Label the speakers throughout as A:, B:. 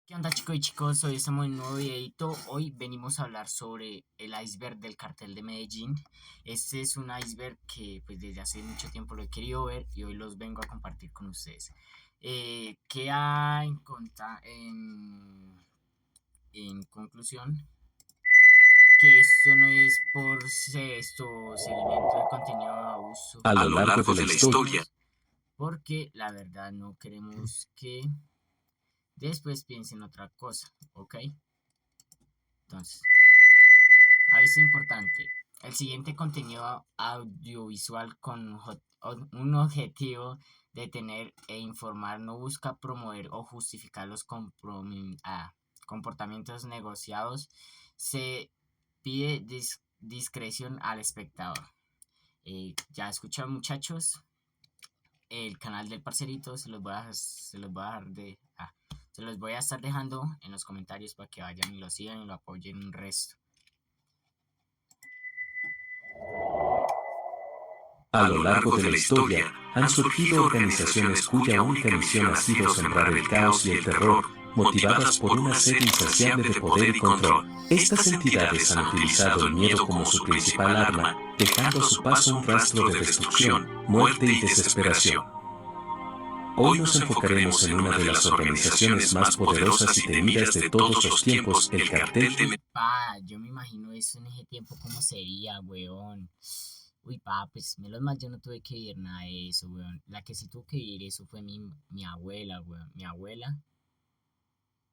A: ¿Qué onda chicos y chicos? Hoy estamos en un nuevo videito. Hoy venimos a hablar sobre el iceberg del cartel de Medellín. Este es un iceberg que pues desde hace mucho tiempo lo he querido ver y hoy los vengo a compartir con ustedes. Queda en conclusión que esto no es por seguimiento de contenido de abuso
B: A
A: a
B: lo
A: lo
B: largo
A: largo
B: de
A: de
B: la
A: la
B: historia,
A: historia, porque la verdad no queremos que después piensen otra cosa, ¿ok? Entonces, aviso importante. El siguiente contenido audiovisual con un objetivo de tener e informar no busca promover o justificar los comportamientos negociados. Se pide discreción al espectador. Ya escucharon muchachos, el canal del parcerito se los voy a estar dejando en los comentarios para que vayan y lo sigan y lo apoyen un resto.
B: a lo largo de la historia, han surgido organizaciones cuya única misión ha sido sembrar el caos y el terror, motivadas por una sed insaciable de poder y control. Estas entidades han utilizado el miedo como su principal arma, dejando a su paso un rastro de destrucción, muerte y desesperación. Hoy nos enfocaremos en una de las organizaciones más poderosas y temidas de todos los tiempos, el cartel de Medellín.
A: Yo me imagino eso en ese tiempo, ¿cómo sería, weón? Uy, pues menos mal yo no tuve que vivir nada de eso, weón. La que sí tuvo que vivir eso fue mi abuela, weón. Mi abuela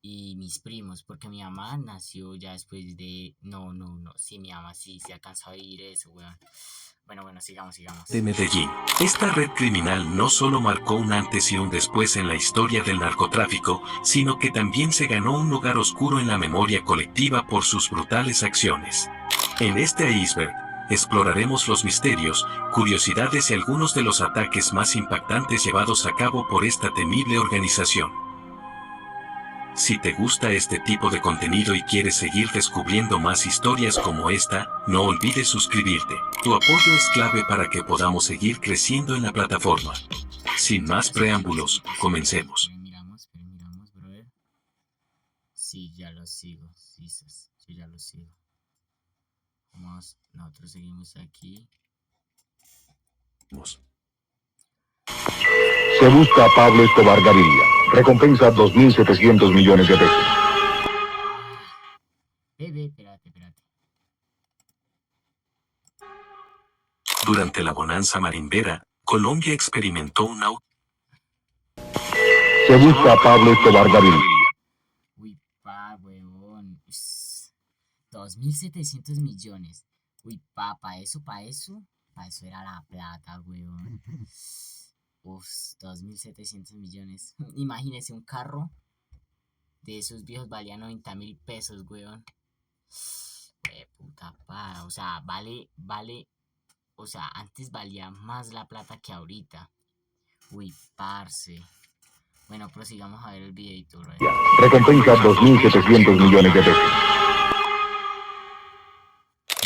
A: y mis primos, porque mi mamá nació ya después de... No, no, no. Sí, mi mamá sí se alcanzó a vivir eso, weón. Bueno, sigamos.
B: De Medellín. Esta red criminal no solo marcó un antes y un después en la historia del narcotráfico, sino que también se ganó un lugar oscuro en la memoria colectiva por sus brutales acciones. En este iceberg, exploraremos los misterios, curiosidades y algunos de los ataques más impactantes llevados a cabo por esta temible organización. Si te gusta este tipo de contenido y quieres seguir descubriendo más historias como esta, no olvides suscribirte. Tu apoyo es clave para que podamos seguir creciendo en la plataforma. Sin más preámbulos, comencemos.
A: Miramos, brother. Sí, ya lo sigo. Sí, yo ya lo sigo. Nosotros seguimos aquí.
C: Se busca a Pablo Escobar Gaviria. Recompensa 2.700 millones de pesos.
A: Espérate.
B: Durante la bonanza marimbera, Colombia experimentó un auge.
C: Se busca a Pablo Escobar Gaviria.
A: Uy, weón. 2.700 millones. Uy, pa' eso era la plata, weón. Uf, 2.700 millones. Imagínese un carro de esos viejos valía 90.000 pesos, weón. Puta, o sea, o sea, antes valía más la plata que ahorita. Uy, parce. Bueno, prosigamos a ver el videito, bro.
C: Recompensa 2.700 millones de pesos.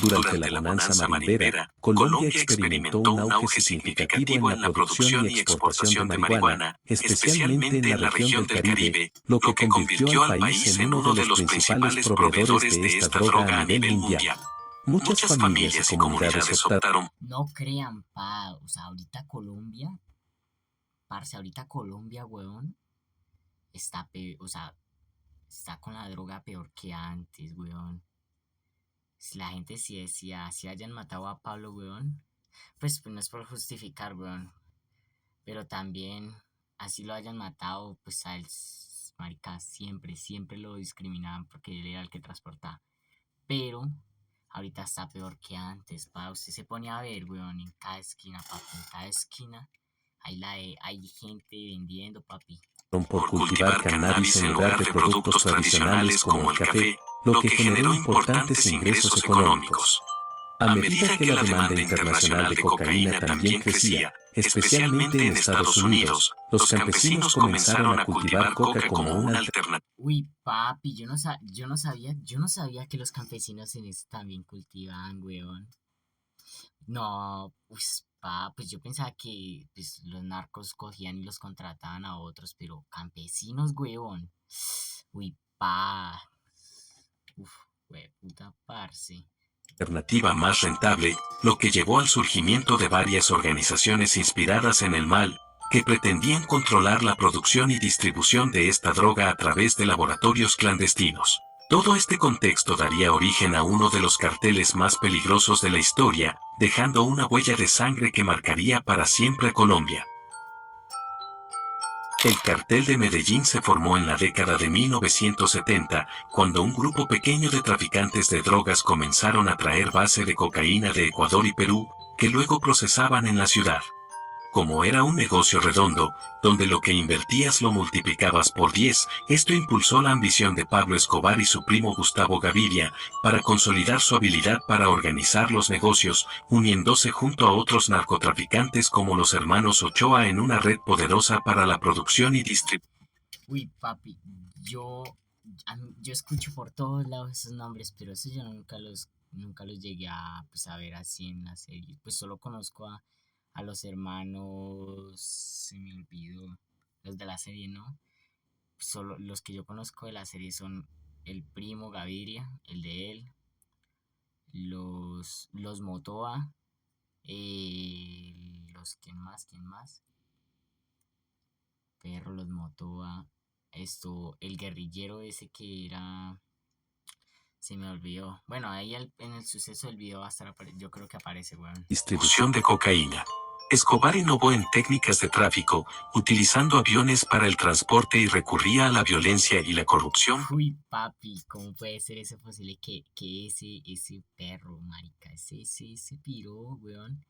B: Durante la bonanza marimbera, Colombia experimentó un auge significativo en la producción y exportación de marihuana, especialmente en la región del Caribe, lo que convirtió al país en uno de los principales proveedores de esta droga a nivel mundial. Muchas familias y comunidades optaron.
A: No crean, o sea, ahorita Colombia, weón, o sea, está con la droga peor que antes, weón. Si la gente si decía, si hayan matado a Pablo, weón, pues no es por justificar, weón, pero también, así lo hayan matado, pues a él, marica, siempre lo discriminaban porque él era el que transportaba. Pero ahorita está peor que antes, usted se pone a ver, weón, en cada esquina, papi, en cada esquina hay gente vendiendo, papi.
B: Por cultivar cannabis en lugar de productos tradicionales como el café, lo que generó importantes ingresos económicos. A medida que la demanda internacional de cocaína también crecía, especialmente en Estados Unidos, los campesinos comenzaron a cultivar coca como una alternativa.
A: Uy, papi, yo no sabía que los campesinos en eso también cultivaban, weón. No, pues, pues yo pensaba que pues, los narcos cogían y los contrataban a otros, pero campesinos, weón. Uy, pa. Uf, puta parce.
B: Alternativa más rentable, lo que llevó al surgimiento de varias organizaciones inspiradas en el mal, que pretendían controlar la producción y distribución de esta droga a través de laboratorios clandestinos. Todo este contexto daría origen a uno de los carteles más peligrosos de la historia, dejando una huella de sangre que marcaría para siempre a Colombia. El cartel de Medellín se formó en la década de 1970, cuando un grupo pequeño de traficantes de drogas comenzaron a traer base de cocaína de Ecuador y Perú, que luego procesaban en la ciudad. Como era un negocio redondo, donde lo que invertías lo multiplicabas por 10, esto impulsó la ambición de Pablo Escobar y su primo Gustavo Gaviria, para consolidar su habilidad para organizar los negocios, uniéndose junto a otros narcotraficantes como los hermanos Ochoa en una red poderosa para la producción y distribución.
A: Uy, papi, yo, yo escucho por todos lados esos nombres, pero eso yo nunca los llegué a, pues, a ver así en la serie. Pues solo conozco a los hermanos, se me olvidó, los de la serie, ¿no? Solo los que yo conozco de la serie son el primo Gaviria, el de él, los Motoa, quién más, Perro, los Motoa, el guerrillero ese que era, se me olvidó. Bueno, ahí en el suceso del video va a estar, yo creo que aparece, weón.
B: Distribución de cocaína. Escobar innovó en técnicas de tráfico, utilizando aviones para el transporte y recurría a la violencia y la corrupción.
A: Uy, papi, ¿cómo puede ser eso posible que ese perro, marica, ese piro, weón,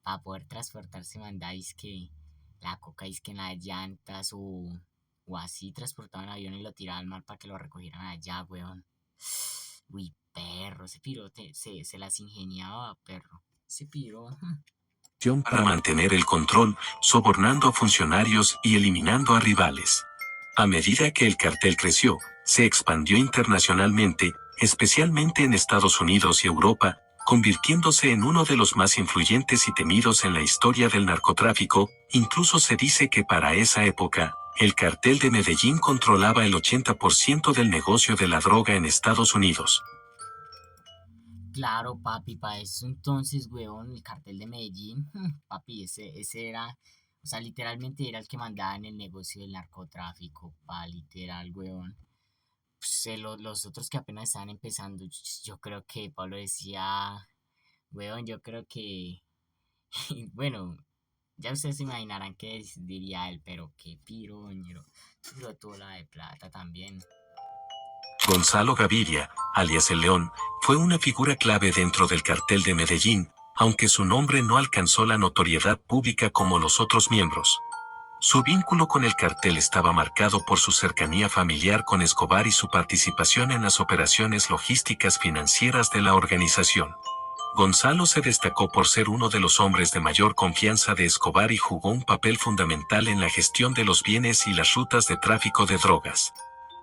A: para poder transportarse mandáis que la coca es que en las llantas o así transportaban avión y lo tiraban al mar para que lo recogieran allá, weón. Uy, perro, ese piro se las ingeniaba, perro. Ese piro.
B: Para mantener el control, sobornando a funcionarios y eliminando a rivales. A medida que el cartel creció, se expandió internacionalmente, especialmente en Estados Unidos y Europa, convirtiéndose en uno de los más influyentes y temidos en la historia del narcotráfico. Incluso se dice que para esa época, el cartel de Medellín controlaba el 80% del negocio de la droga en Estados Unidos.
A: Claro, papi, para eso entonces, weón, el cartel de Medellín, papi, ese era, o sea, literalmente era el que mandaba en el negocio del narcotráfico, pa, literal, weón. Pues, los otros que apenas estaban empezando, yo creo que Pablo decía, weón, yo creo que, bueno, ya ustedes se imaginarán qué diría él, pero qué piroñero, pero toda la de plata también.
B: Gonzalo Gaviria, alias El León, fue una figura clave dentro del cartel de Medellín, aunque su nombre no alcanzó la notoriedad pública como los otros miembros. Su vínculo con el cartel estaba marcado por su cercanía familiar con Escobar y su participación en las operaciones logísticas financieras de la organización. Gonzalo se destacó por ser uno de los hombres de mayor confianza de Escobar y jugó un papel fundamental en la gestión de los bienes y las rutas de tráfico de drogas.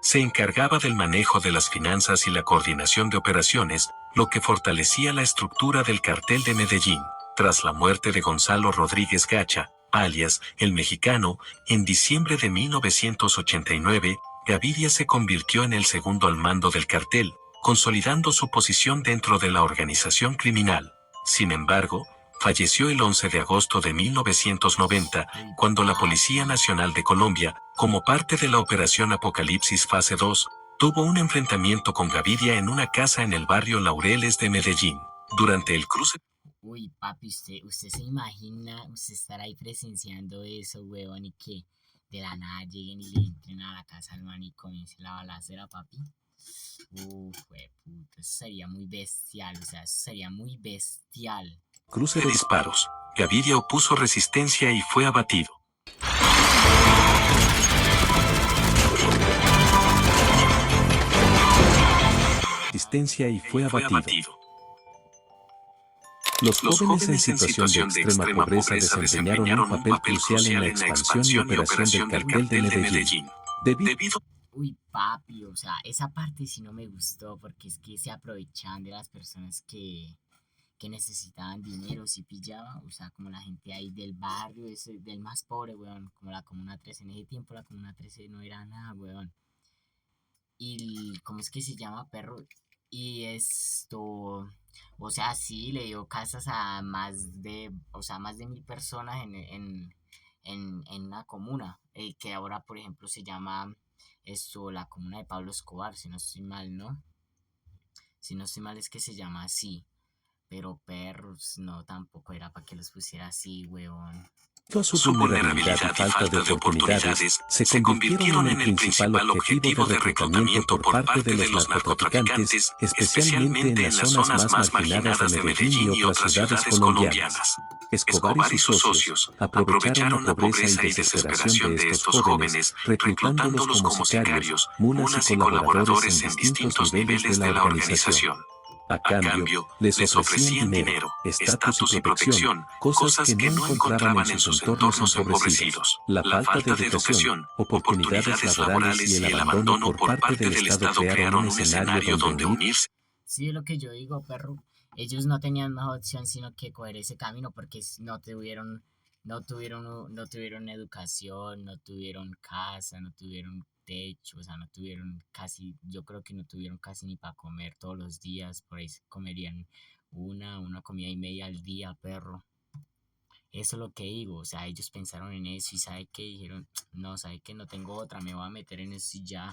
B: Se encargaba del manejo de las finanzas y la coordinación de operaciones, lo que fortalecía la estructura del cartel de Medellín. Tras la muerte de Gonzalo Rodríguez Gacha, alias El Mexicano, en diciembre de 1989, Gaviria se convirtió en el segundo al mando del cartel, consolidando su posición dentro de la organización criminal. Sin embargo, falleció el 11 de agosto de 1990, cuando la Policía Nacional de Colombia, como parte de la Operación Apocalipsis Fase 2, tuvo un enfrentamiento con Gaviria en una casa en el barrio Laureles de Medellín. Durante el cruce.
A: Uy, papi, usted se imagina usted estar ahí presenciando eso, weón, y que de la nada lleguen y le entren a la casa al man y comience la balacera, papi. Uf, puto, eso sería muy bestial, o sea, eso sería muy bestial.
B: Cruce de disparos. Gaviria opuso resistencia y fue abatido. Los jóvenes en situación de extrema pobreza desempeñaron un papel crucial en la expansión y operación del cartel de Medellín. Debido
A: Uy, papi, o sea, esa parte sí no me gustó porque es que se aprovechaban de las personas que necesitaban dinero, si pillaba, o sea, como la gente ahí del barrio, ese, del más pobre, weón, como la Comuna 13, en ese tiempo la Comuna 13 no era nada, weón. y ¿cómo es que se llama, perro? Y esto, o sea, sí, le dio casas a más de, o sea, más de 1000 personas en una comuna, que ahora, por ejemplo, se llama esto, la comuna de Pablo Escobar, si no estoy mal, ¿no? Si no estoy mal es que se llama así, pero perros, no, tampoco era para que los pusiera así, weón.
B: Debido a su vulnerabilidad y falta de oportunidades, se convirtieron en el principal objetivo de reclutamiento por parte de los narcotraficantes, especialmente en las zonas más marginadas de Medellín y otras ciudades colombianas. Escobar y sus socios aprovecharon la pobreza y desesperación de estos jóvenes, reclutándolos como sicarios, mulas y colaboradores en distintos niveles de la organización. A cambio, les ofrecían dinero, estatus y protección, cosas que no encontraban en sus entornos empobrecidos. La falta de educación, oportunidades laborales y el abandono por parte del Estado crearon un escenario donde unirse.
A: Sí, es lo que yo digo, perro. Ellos no tenían más opción sino que coger ese camino porque no tuvieron educación, no tuvieron casa, no tuvieron techo, o sea, no tuvieron casi, yo creo que no tuvieron casi ni para comer todos los días, por ahí comerían una comida y media al día, perro. Eso es lo que digo, o sea, ellos pensaron en eso y sabe que dijeron, no, sabe que no tengo otra, me voy a meter en eso y ya,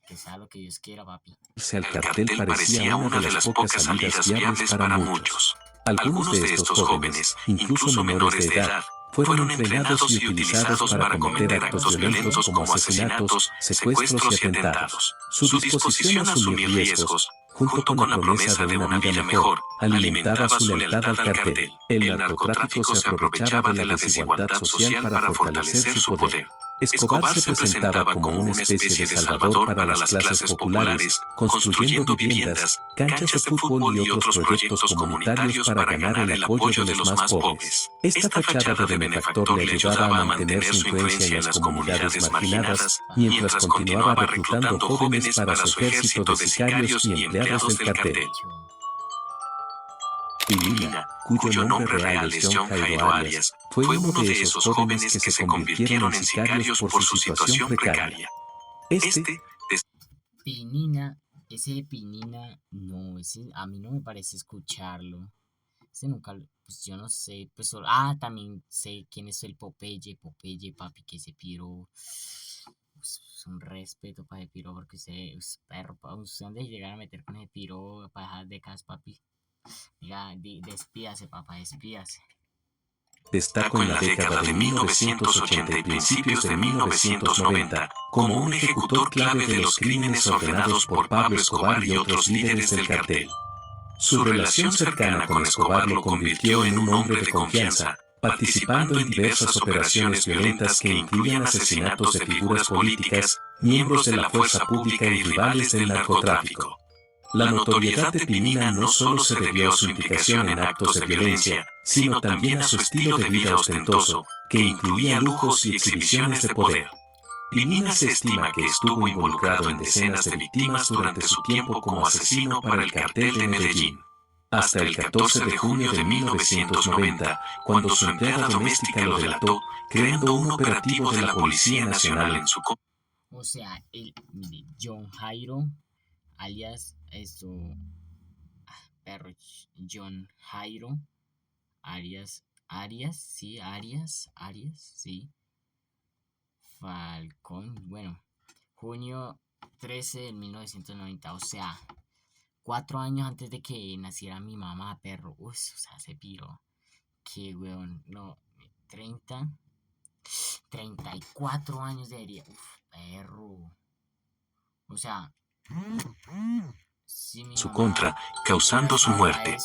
A: que sea lo que Dios quiera, papi.
B: El cartel parecía una de las pocas salidas viables para muchos. Algunos de estos jóvenes, incluso menores de edad, fueron entrenados y utilizados para cometer actos violentos como asesinatos, secuestros y atentados. Su disposición a asumir riesgos, junto con la promesa de una vida mejor, alimentaba su lealtad al cartel. El narcotráfico se aprovechaba de la desigualdad social para fortalecer su poder. Escobar se presentaba como una especie de salvador para las clases populares, construyendo viviendas, canchas de fútbol y otros proyectos comunitarios para ganar el apoyo de los más pobres. Esta fachada de benefactor le ayudaba a mantener su influencia en las comunidades marginadas, mientras continuaba reclutando jóvenes para su ejército de sicarios y empleados del cartel. Pinina, cuyo nombre real es John Jairo Arias, fue uno de esos jóvenes que se convirtieron en sicarios por su situación precaria.
A: Pinina, ese de Pinina, no, ese a mí no me parece escucharlo. Ese nunca, pues yo no sé, pues también sé quién es el Popeye, papi, que se piro. Pues, un respeto para ese piro, porque ese perro, ¿usted dónde llegar a meter con ese piro para dejar de casa, papi? Diga, despídase, papá, despídase.
B: Destacó en la década de 1980 y principios de 1990 como un ejecutor clave de los crímenes ordenados por Pablo Escobar y otros líderes del cartel. Su relación cercana con Escobar lo convirtió en un hombre de confianza, participando en diversas operaciones violentas que incluían asesinatos de figuras políticas, miembros de la fuerza pública y rivales del narcotráfico. La notoriedad de Pinina no solo se debió a su implicación en actos de violencia, sino también a su estilo de vida ostentoso, que incluía lujos y exhibiciones de poder. Pinina se estima que estuvo involucrado en decenas de víctimas durante su tiempo como asesino para el cartel de Medellín. Hasta el 14 de junio de 1990, cuando su empleada doméstica lo delató, creando un operativo de la Policía Nacional en su
A: O sea, mire, John Jairo, alias perro, John Jairo, sí, Falcón, bueno, junio 13 de 1990, o sea, 4 años antes de que naciera mi mamá, perro, o sea, se piro, qué weón, no, 34 años de herida, perro, o sea, si mi
B: su
A: mamá
B: contra, causando su muerte.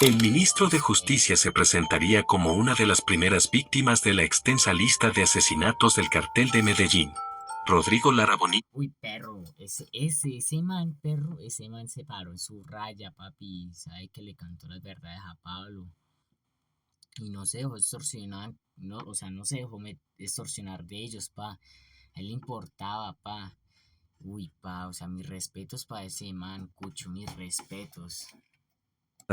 B: El ministro de Justicia se presentaría como una de las primeras víctimas de la extensa lista de asesinatos del cartel de Medellín. Rodrigo Lara Bonilla.
A: Uy, perro, ese man, perro, ese man se paró en su raya, papi, sabe que le cantó las verdades a Pablo. Y no se dejó extorsionar, no, o sea, no se dejó extorsionar de ellos, pa. A él le importaba, pa. Uy, pa, o sea, mis respetos para ese man, Cucho, mis respetos.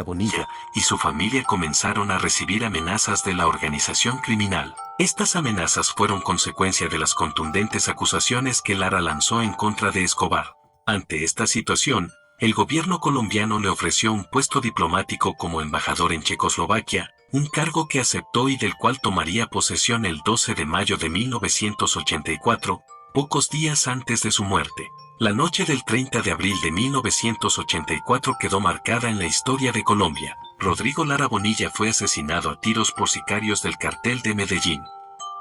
B: Bonilla y su familia comenzaron a recibir amenazas de la organización criminal. Estas amenazas fueron consecuencia de las contundentes acusaciones que Lara lanzó en contra de Escobar. Ante esta situación, el gobierno colombiano le ofreció un puesto diplomático como embajador en Checoslovaquia, un cargo que aceptó y del cual tomaría posesión el 12 de mayo de 1984, pocos días antes de su muerte. La noche del 30 de abril de 1984 quedó marcada en la historia de Colombia. Rodrigo Lara Bonilla fue asesinado a tiros por sicarios del cartel de Medellín.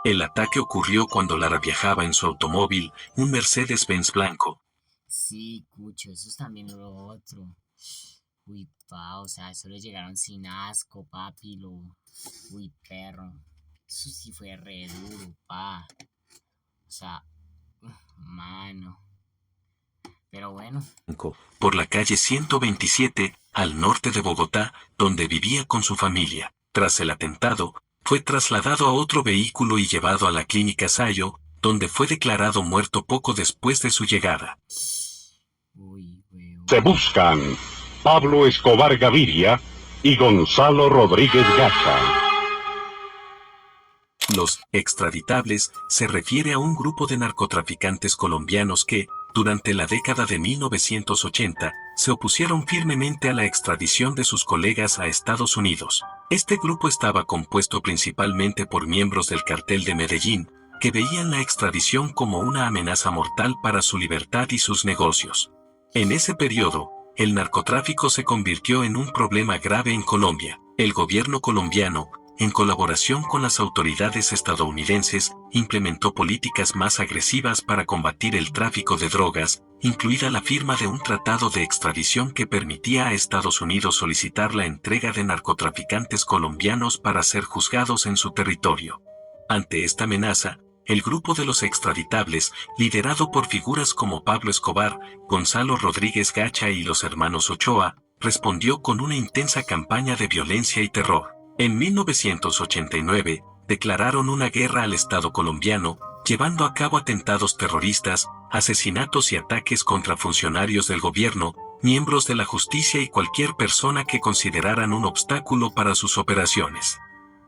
B: El ataque ocurrió cuando Lara viajaba en su automóvil, un Mercedes-Benz blanco.
A: Sí, Cucho, eso es también lo otro. Uy, pa, o sea, eso le llegaron sin asco, papi, Uy, perro. Eso sí fue re duro, pa. O sea, mano. Pero bueno.
B: Por la calle 127, al norte de Bogotá, donde vivía con su familia. Tras el atentado, fue trasladado a otro vehículo y llevado a la clínica Sayo, donde fue declarado muerto poco después de su llegada.
A: Uy, weón.
C: Se buscan Pablo Escobar Gaviria y Gonzalo Rodríguez Gacha.
B: Los extraditables se refiere a un grupo de narcotraficantes colombianos que, durante la década de 1980, se opusieron firmemente a la extradición de sus colegas a Estados Unidos. Este grupo estaba compuesto principalmente por miembros del cartel de Medellín, que veían la extradición como una amenaza mortal para su libertad y sus negocios. En ese periodo, el narcotráfico se convirtió en un problema grave en Colombia. El gobierno colombiano, en colaboración con las autoridades estadounidenses, implementó políticas más agresivas para combatir el tráfico de drogas, incluida la firma de un tratado de extradición que permitía a Estados Unidos solicitar la entrega de narcotraficantes colombianos para ser juzgados en su territorio. Ante esta amenaza, el grupo de los extraditables, liderado por figuras como Pablo Escobar, Gonzalo Rodríguez Gacha y los hermanos Ochoa, respondió con una intensa campaña de violencia y terror. En 1989, declararon una guerra al Estado colombiano, llevando a cabo atentados terroristas, asesinatos y ataques contra funcionarios del gobierno, miembros de la justicia y cualquier persona que consideraran un obstáculo para sus operaciones.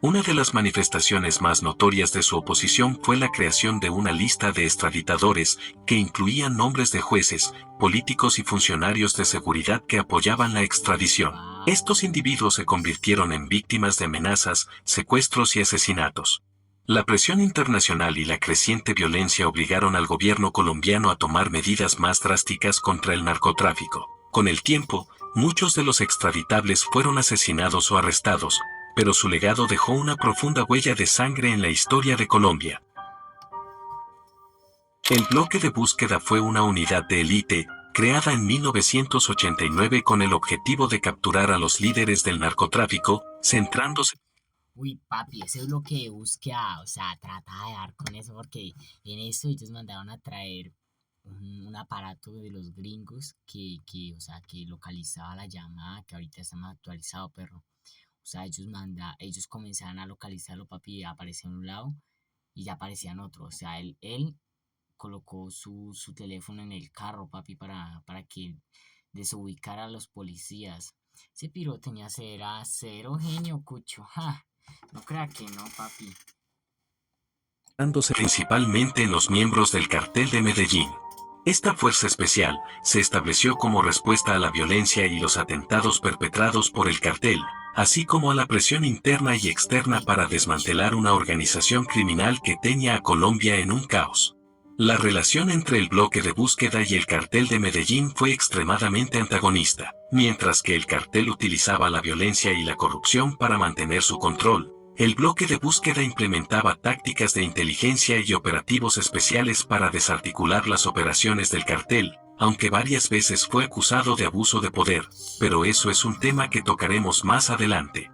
B: Una de las manifestaciones más notorias de su oposición fue la creación de una lista de extraditadores que incluían nombres de jueces, políticos y funcionarios de seguridad que apoyaban la extradición. Estos individuos se convirtieron en víctimas de amenazas, secuestros y asesinatos. La presión internacional y la creciente violencia obligaron al gobierno colombiano a tomar medidas más drásticas contra el narcotráfico. Con el tiempo, muchos de los extraditables fueron asesinados o arrestados, pero su legado dejó una profunda huella de sangre en la historia de Colombia. El bloque de búsqueda fue una unidad de élite, creada en 1989 con el objetivo de capturar a los líderes del narcotráfico, centrándose...
A: Uy, papi, ese bloque de búsqueda, o sea, trata de dar con eso, porque en eso ellos mandaron a traer un aparato de los gringos o sea, que localizaba la llamada, que ahorita está más actualizado, perro. O sea, ellos comenzaban a localizarlo, papi, y aparecía en un lado y ya aparecía en otro. O sea, él colocó su teléfono en el carro, papi, para que desubicara a los policías. Ese piro tenía cero genio, Cucho. Ja, no crea que no, papi.
B: Principalmente en los miembros del cartel de Medellín. Esta fuerza especial se estableció como respuesta a la violencia y los atentados perpetrados por el cartel, así como a la presión interna y externa para desmantelar una organización criminal que tenía a Colombia en un caos. La relación entre el bloque de búsqueda y el cartel de Medellín fue extremadamente antagonista. Mientras que el cartel utilizaba la violencia y la corrupción para mantener su control, el bloque de búsqueda implementaba tácticas de inteligencia y operativos especiales para desarticular las operaciones del cartel, aunque varias veces fue acusado de abuso de poder, pero eso es un tema que tocaremos más adelante.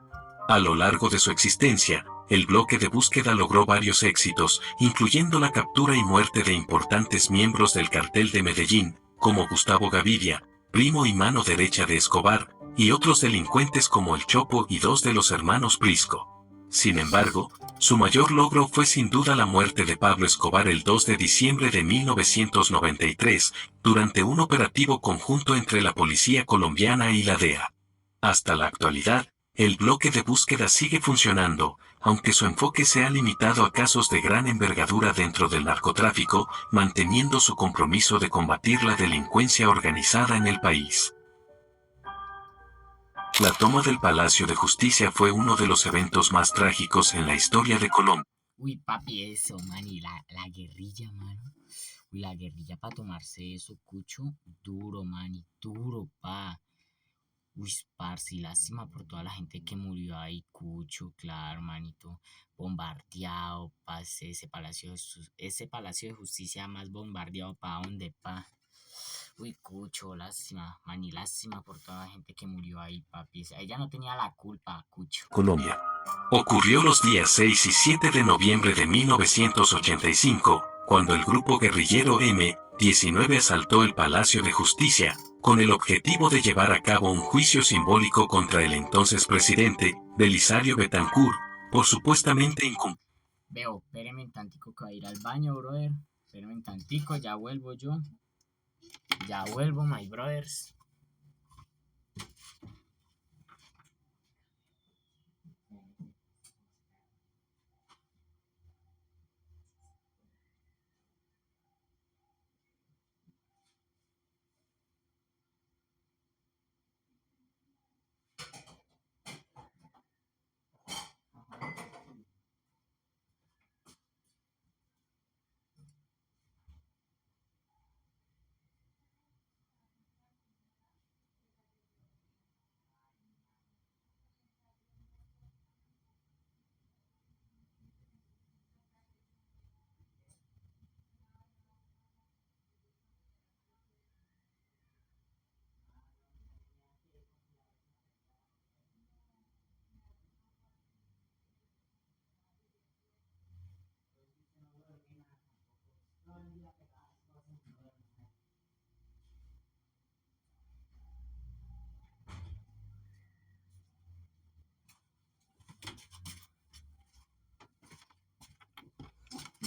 B: A lo largo de su existencia, el bloque de búsqueda logró varios éxitos, incluyendo la captura y muerte de importantes miembros del cartel de Medellín, como Gustavo Gaviria, primo y mano derecha de Escobar, y otros delincuentes como el Chopo y dos de los hermanos Prisco. Sin embargo, su mayor logro fue sin duda la muerte de Pablo Escobar el 2 de diciembre de 1993, durante un operativo conjunto entre la policía colombiana y la DEA. Hasta la actualidad, el bloque de búsqueda sigue funcionando, aunque su enfoque se ha limitado a casos de gran envergadura dentro del narcotráfico, manteniendo su compromiso de combatir la delincuencia organizada en el país. La toma del Palacio de Justicia fue uno de los eventos más trágicos en la historia de Colombia.
A: Uy, papi, eso, man, y la guerrilla, mano. Uy, la guerrilla para tomarse eso, cucho, duro, man, y duro, pa. Uy, parce, y lástima por toda la gente que murió ahí, cucho, claro, manito, bombardeado, pa, ese palacio de justicia más bombardeado, pa, ¿dónde, pa? Uy, cucho, lástima, man, y lástima por toda la gente que murió ahí, papi. Ella no tenía la culpa, cucho.
B: Colombia. Ocurrió los días 6 y 7 de noviembre de 1985, cuando el grupo guerrillero M-19 asaltó el Palacio de Justicia, con el objetivo de llevar a cabo un juicio simbólico contra el entonces presidente, Belisario Betancur, por supuestamente incumplir.
A: Veo, espéreme un tantico que voy a ir al baño, brother. Espéreme un tantico, ya vuelvo yo. Ya vuelvo, my brothers.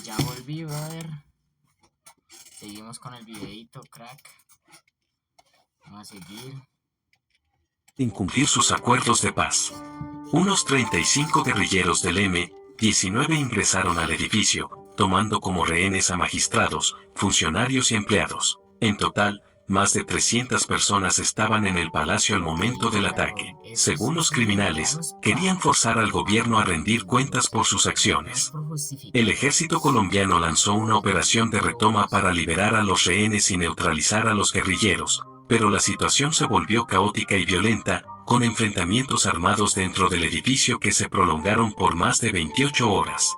A: Ya volví, brother. Seguimos con el videito, crack. Vamos a seguir.
B: Incumplir sus acuerdos de paz. Unos 35 guerrilleros del M-19 ingresaron al edificio, tomando como rehenes a magistrados, funcionarios y empleados. En total, más de 300 personas estaban en el palacio al momento del ataque. Según los criminales, querían forzar al gobierno a rendir cuentas por sus acciones. El ejército colombiano lanzó una operación de retoma para liberar a los rehenes y neutralizar a los guerrilleros, pero la situación se volvió caótica y violenta, con enfrentamientos armados dentro del edificio que se prolongaron por más de 28 horas.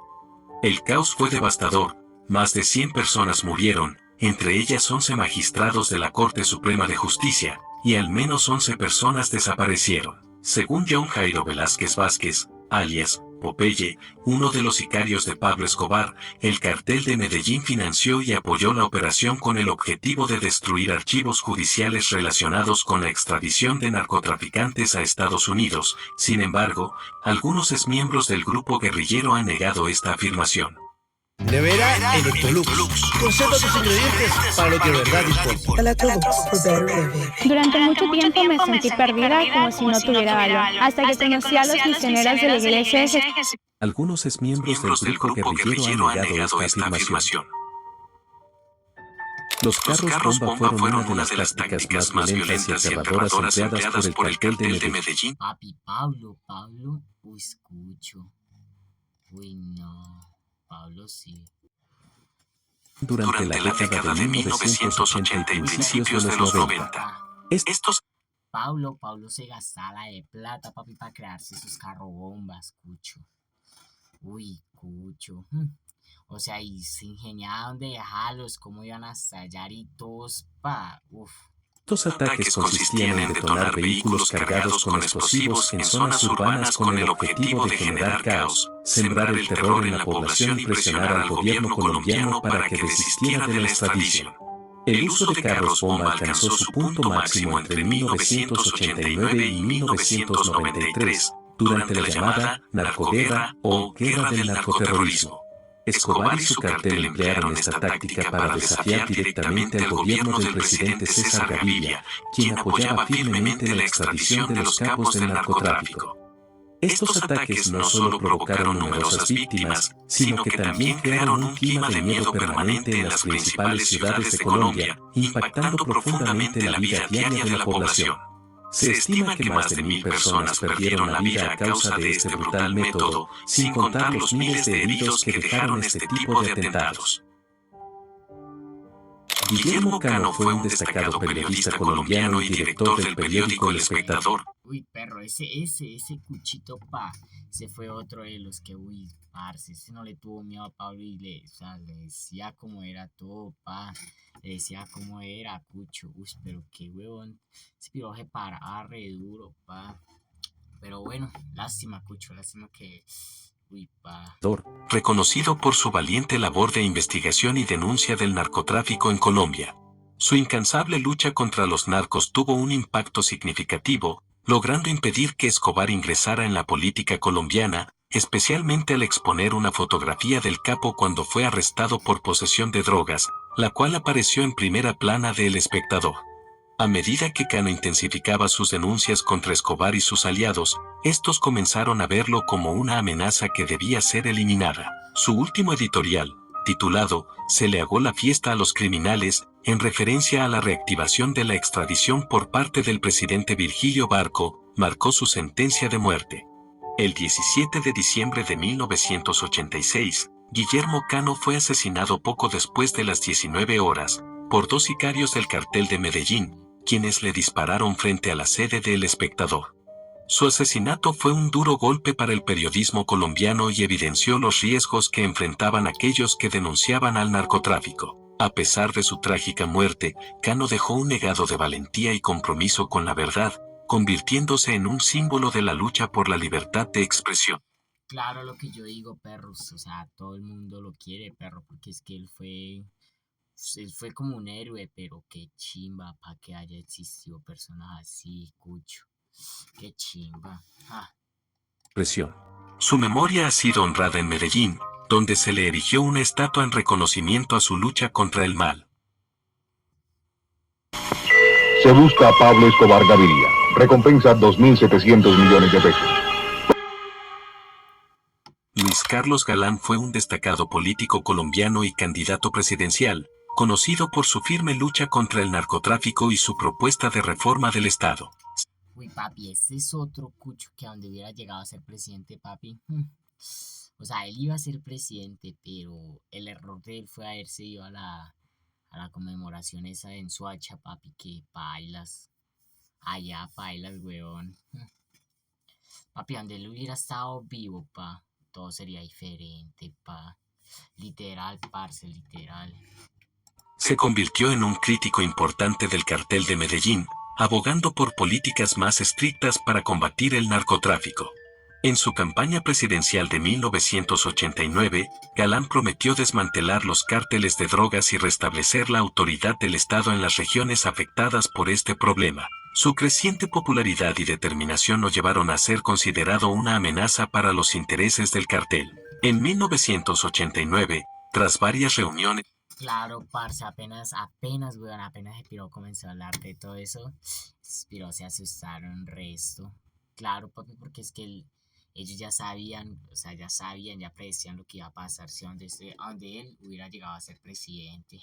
B: El caos fue devastador, más de 100 personas murieron, entre ellas 11 magistrados de la Corte Suprema de Justicia, y al menos 11 personas desaparecieron. Según John Jairo Velázquez Vázquez, alias Popeye, uno de los sicarios de Pablo Escobar, el cartel de Medellín financió y apoyó la operación con el objetivo de destruir archivos judiciales relacionados con la extradición de narcotraficantes a Estados Unidos. Sin embargo, algunos exmiembros del grupo guerrillero han negado esta afirmación.
D: Nevera Electrolux. Conserva tus ingredientes para lo que de verdad importa.
E: Durante mucho tiempo me sentí perdida como si no tuviera valor, hasta que conocí a los misioneros de la iglesia de Jesús.
B: Algunos exmiembros del grupo guerrillero han negado esta afirmación. Los carros bomba fueron una de las tácticas más violentas y aterradoras empleadas por el cartel de Medellín.
A: Papi, Pablo, uy, escucho. Uy, no. Pablo sí.
B: Durante la década de 1980 y principios de los 90.
A: Pablo se gastaba la de plata, papi, para crearse sus carrobombas, cucho. Uy, cucho. O sea, y se ingeniaban de dejarlos, cómo iban a estallar y todos, pa, uf.
B: Estos ataques consistían en detonar vehículos cargados con explosivos en zonas urbanas con el objetivo de generar caos, sembrar el terror en la población y presionar al gobierno colombiano para que desistiera de la extradición. El uso de carros bomba alcanzó su punto máximo entre 1989 y 1993, durante la llamada narcoguerra o guerra del narcoterrorismo. Escobar y su cartel emplearon esta táctica para desafiar directamente al gobierno del presidente César Gaviria, quien apoyaba firmemente la extradición de los capos del narcotráfico. Estos ataques no solo provocaron numerosas víctimas, sino que también crearon un clima de miedo permanente en las principales ciudades de Colombia, impactando profundamente la vida diaria de la población. Se estima que más de 1.000 personas perdieron la vida a causa de este brutal método, sin contar los miles de heridos que dejaron este tipo de atentados. Guillermo Cano fue un destacado periodista colombiano y director del periódico El Espectador.
A: Uy, perro, ese cuchito, ese fue otro de los que, uy, parce, ese no le tuvo miedo a Pablo y le decía cómo era todo, le decía cómo era, cucho, uy, pero qué huevón, ese piro se paraba re duro, pero bueno, lástima, cucho, lástima que... Uy,
B: reconocido por su valiente labor de investigación y denuncia del narcotráfico en Colombia. Su incansable lucha contra los narcos tuvo un impacto significativo, logrando impedir que Escobar ingresara en la política colombiana, especialmente al exponer una fotografía del capo cuando fue arrestado por posesión de drogas, la cual apareció en primera plana de El Espectador. A medida que Cano intensificaba sus denuncias contra Escobar y sus aliados, estos comenzaron a verlo como una amenaza que debía ser eliminada. Su último editorial, titulado "Se le agó la fiesta a los criminales", en referencia a la reactivación de la extradición por parte del presidente Virgilio Barco, marcó su sentencia de muerte. El 17 de diciembre de 1986, Guillermo Cano fue asesinado poco después de las 19 horas, por dos sicarios del cartel de Medellín, quienes le dispararon frente a la sede de El Espectador. Su asesinato fue un duro golpe para el periodismo colombiano y evidenció los riesgos que enfrentaban aquellos que denunciaban al narcotráfico. A pesar de su trágica muerte, Cano dejó un legado de valentía y compromiso con la verdad, convirtiéndose en un símbolo de la lucha por la libertad de expresión.
A: Claro, lo que yo digo, perros, o sea, todo el mundo lo quiere, perro, porque es que él fue como un héroe, pero qué chimba para que haya existido personas así, cucho. Qué chimba.
B: Su memoria ha sido honrada en Medellín, donde se le erigió una estatua en reconocimiento a su lucha contra el mal.
C: Se busca a Pablo Escobar Gaviria. Recompensa 2.700 millones de pesos.
B: Luis Carlos Galán fue un destacado político colombiano y candidato presidencial, conocido por su firme lucha contra el narcotráfico y su propuesta de reforma del Estado.
A: Uy, papi, ese es otro cucho que a donde hubiera llegado a ser presidente, papi. O sea, él iba a ser presidente, pero el error de él fue haberse ido a la conmemoración esa en Soacha, papi, que pailas. Allá, pailas, weón. Papi, donde él hubiera estado vivo, todo sería diferente, Literal, parce, literal.
B: Se convirtió en un crítico importante del cartel de Medellín, abogando por políticas más estrictas para combatir el narcotráfico. En su campaña presidencial de 1989, Galán prometió desmantelar los cárteles de drogas y restablecer la autoridad del Estado en las regiones afectadas por este problema. Su creciente popularidad y determinación lo llevaron a ser considerado una amenaza para los intereses del cartel. En 1989, tras varias reuniones...
A: Claro, parce, apenas, weón, apenas el piro comenzó a hablar de todo eso, esos piros se asustaron resto. Claro, papi, porque es que ellos ya sabían, ya predecían lo que iba a pasar si donde él hubiera llegado a ser presidente.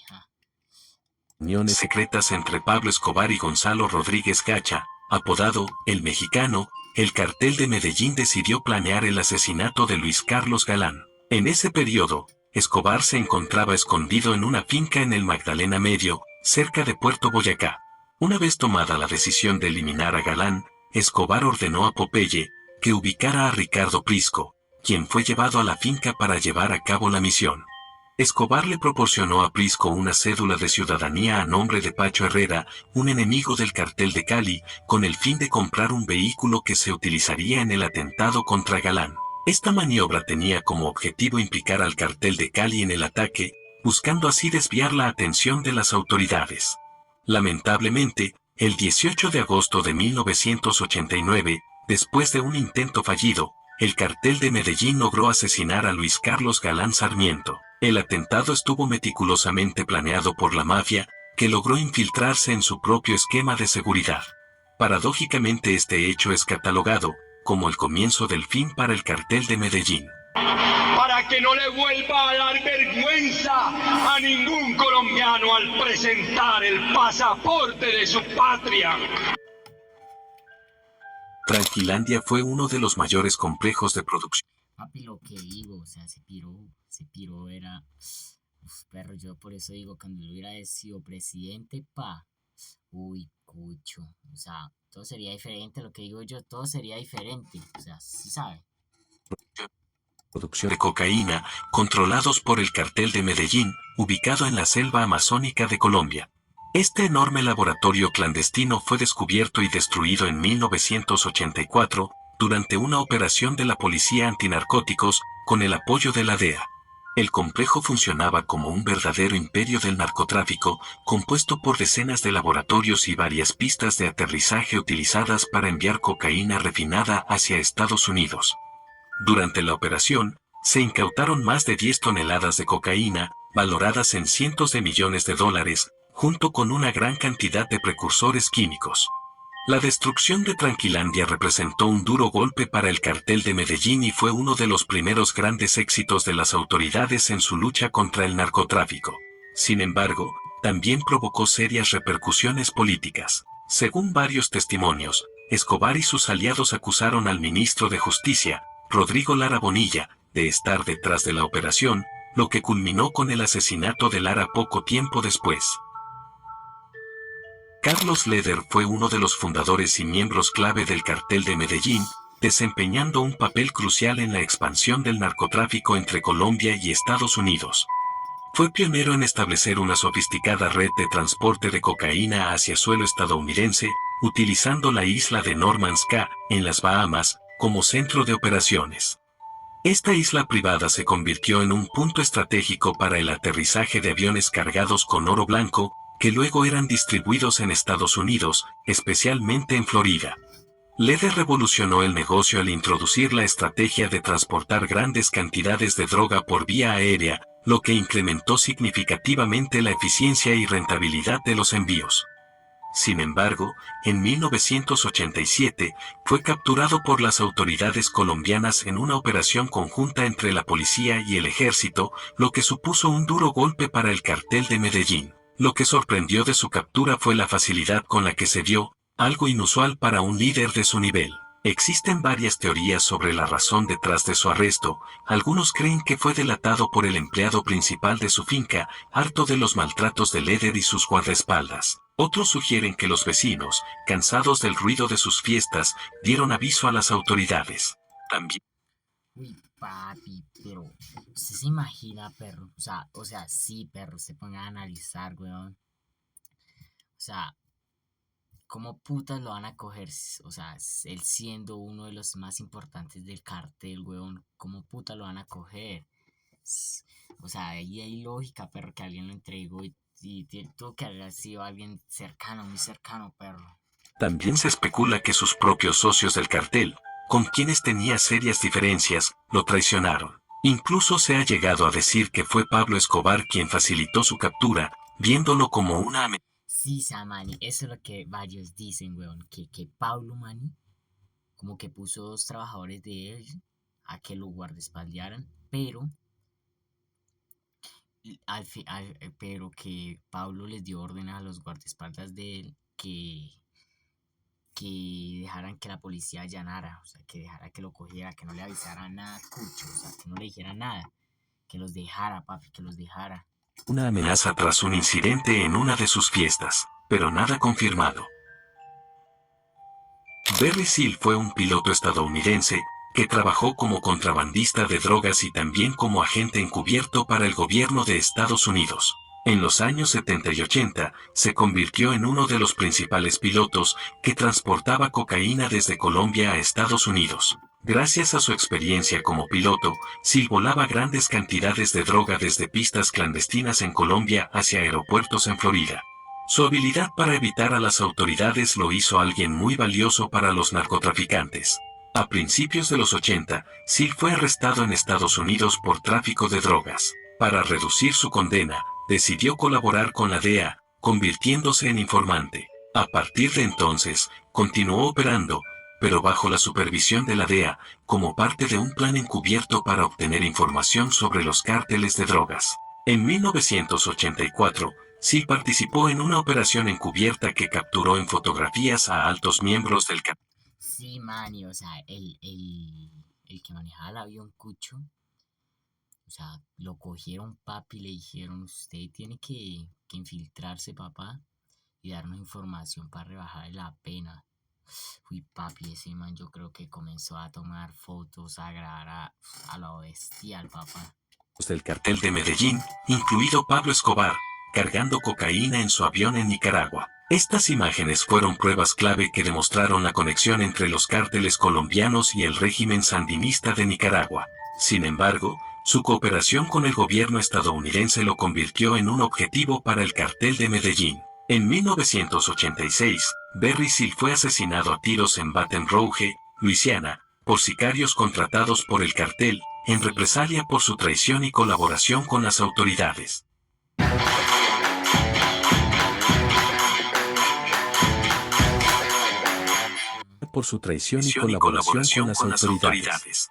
B: Reuniones secretas entre Pablo Escobar y Gonzalo Rodríguez Gacha, apodado El Mexicano, el cartel de Medellín decidió planear el asesinato de Luis Carlos Galán. En ese periodo, Escobar se encontraba escondido en una finca en el Magdalena Medio, cerca de Puerto Boyacá. Una vez tomada la decisión de eliminar a Galán, Escobar ordenó a Popeye que ubicara a Ricardo Prisco, quien fue llevado a la finca para llevar a cabo la misión. Escobar le proporcionó a Prisco una cédula de ciudadanía a nombre de Pacho Herrera, un enemigo del cartel de Cali, con el fin de comprar un vehículo que se utilizaría en el atentado contra Galán. Esta maniobra tenía como objetivo implicar al cartel de Cali en el ataque, buscando así desviar la atención de las autoridades. Lamentablemente, el 18 de agosto de 1989, después de un intento fallido, el cartel de Medellín logró asesinar a Luis Carlos Galán Sarmiento. El atentado estuvo meticulosamente planeado por la mafia, que logró infiltrarse en su propio esquema de seguridad. Paradójicamente, este hecho es catalogado como el comienzo del fin para el cartel de Medellín.
F: Para que no le vuelva a dar vergüenza a ningún colombiano al presentar el pasaporte de su patria.
B: Tranquilandia fue uno de los mayores complejos de producción.
A: Papi, lo que digo, o sea, ese piro era... Uf, perro, yo por eso digo, cuando él hubiera sido presidente, uy, cucho, o sea, todo sería diferente, lo que digo yo, todo sería diferente, o sea, sí sabe.
B: Producción de cocaína, controlados por el cartel de Medellín, ubicado en la selva amazónica de Colombia. Este enorme laboratorio clandestino fue descubierto y destruido en 1984, durante una operación de la Policía Antinarcóticos, con el apoyo de la DEA. El complejo funcionaba como un verdadero imperio del narcotráfico, compuesto por decenas de laboratorios y varias pistas de aterrizaje utilizadas para enviar cocaína refinada hacia Estados Unidos. Durante la operación, se incautaron más de 10 toneladas de cocaína, valoradas en cientos de millones de dólares, junto con una gran cantidad de precursores químicos. La destrucción de Tranquilandia representó un duro golpe para el cartel de Medellín y fue uno de los primeros grandes éxitos de las autoridades en su lucha contra el narcotráfico. Sin embargo, también provocó serias repercusiones políticas. Según varios testimonios, Escobar y sus aliados acusaron al ministro de Justicia, Rodrigo Lara Bonilla, de estar detrás de la operación, lo que culminó con el asesinato de Lara poco tiempo después. Carlos Leder fue uno de los fundadores y miembros clave del cartel de Medellín, desempeñando un papel crucial en la expansión del narcotráfico entre Colombia y Estados Unidos. Fue pionero en establecer una sofisticada red de transporte de cocaína hacia suelo estadounidense, utilizando la isla de Norman's Cay, en las Bahamas, como centro de operaciones. Esta isla privada se convirtió en un punto estratégico para el aterrizaje de aviones cargados con oro blanco, que luego eran distribuidos en Estados Unidos, especialmente en Florida. Leder revolucionó el negocio al introducir la estrategia de transportar grandes cantidades de droga por vía aérea, lo que incrementó significativamente la eficiencia y rentabilidad de los envíos. Sin embargo, en 1987, fue capturado por las autoridades colombianas en una operación conjunta entre la policía y el ejército, lo que supuso un duro golpe para el cartel de Medellín. Lo que sorprendió de su captura fue la facilidad con la que se dio, algo inusual para un líder de su nivel. Existen varias teorías sobre la razón detrás de su arresto. Algunos creen que fue delatado por el empleado principal de su finca, harto de los maltratos de Leder y sus guardaespaldas. Otros sugieren que los vecinos, cansados del ruido de sus fiestas, dieron aviso a las autoridades. También.
A: Uy, papi, pero usted se imagina, perro, o sea, sí, perro, se ponga a analizar, weón. O sea, ¿cómo putas lo van a coger? O sea, él siendo uno de los más importantes del cartel, weón, ¿cómo putas lo van a coger? O sea, ahí hay lógica, perro, que alguien lo entregó y tuvo que haber sido alguien cercano, muy cercano, perro.
B: También se especula que sus propios socios del cartel, con quienes tenía serias diferencias, lo traicionaron. Incluso se ha llegado a decir que fue Pablo Escobar quien facilitó su captura, viéndolo como una amenaza.
A: Sí, Samani, eso es lo que varios dicen, weón, que Pablo Mani como que puso 2 trabajadores de él a que lo guardaespaldaran, pero pero que Pablo les dio orden a los guardaespaldas de él que dejaran que la policía allanara, o sea, que dejara que lo cogiera, que no le avisara nada, cucho, o sea, que no le dijera nada, que los dejara, papi, que los dejara.
B: Una amenaza tras un incidente en una de sus fiestas, pero nada confirmado. Barry Seal fue un piloto estadounidense que trabajó como contrabandista de drogas y también como agente encubierto para el gobierno de Estados Unidos. En los años 70 y 80, se convirtió en uno de los principales pilotos que transportaba cocaína desde Colombia a Estados Unidos. Gracias a su experiencia como piloto, Seal volaba grandes cantidades de droga desde pistas clandestinas en Colombia hacia aeropuertos en Florida. Su habilidad para evitar a las autoridades lo hizo alguien muy valioso para los narcotraficantes. A principios de los 80, Sil fue arrestado en Estados Unidos por tráfico de drogas. Para reducir su condena, decidió colaborar con la DEA, convirtiéndose en informante. A partir de entonces, continuó operando, pero bajo la supervisión de la DEA, como parte de un plan encubierto para obtener información sobre los cárteles de drogas. En 1984, Sil participó en una operación encubierta que capturó en fotografías a altos miembros del cartel.
A: Sí, mani, o sea, el que manejaba el avión Cucho, o sea, lo cogieron, papi, y le dijeron, usted tiene que infiltrarse, papá, y darnos información para rebajar la pena. Uy, papi, ese man yo creo que comenzó a tomar fotos, a grabar a lo bestial, papá.
B: Del cartel de Medellín, incluido Pablo Escobar, cargando cocaína en su avión en Nicaragua. Estas imágenes fueron pruebas clave que demostraron la conexión entre los cárteles colombianos y el régimen sandinista de Nicaragua. Sin embargo, su cooperación con el gobierno estadounidense lo convirtió en un objetivo para el cartel de Medellín. En 1986, Barry Seal fue asesinado a tiros en Baton Rouge, Luisiana, por sicarios contratados por el cartel, en represalia por su traición y colaboración con las autoridades. Por su traición y colaboración con las autoridades.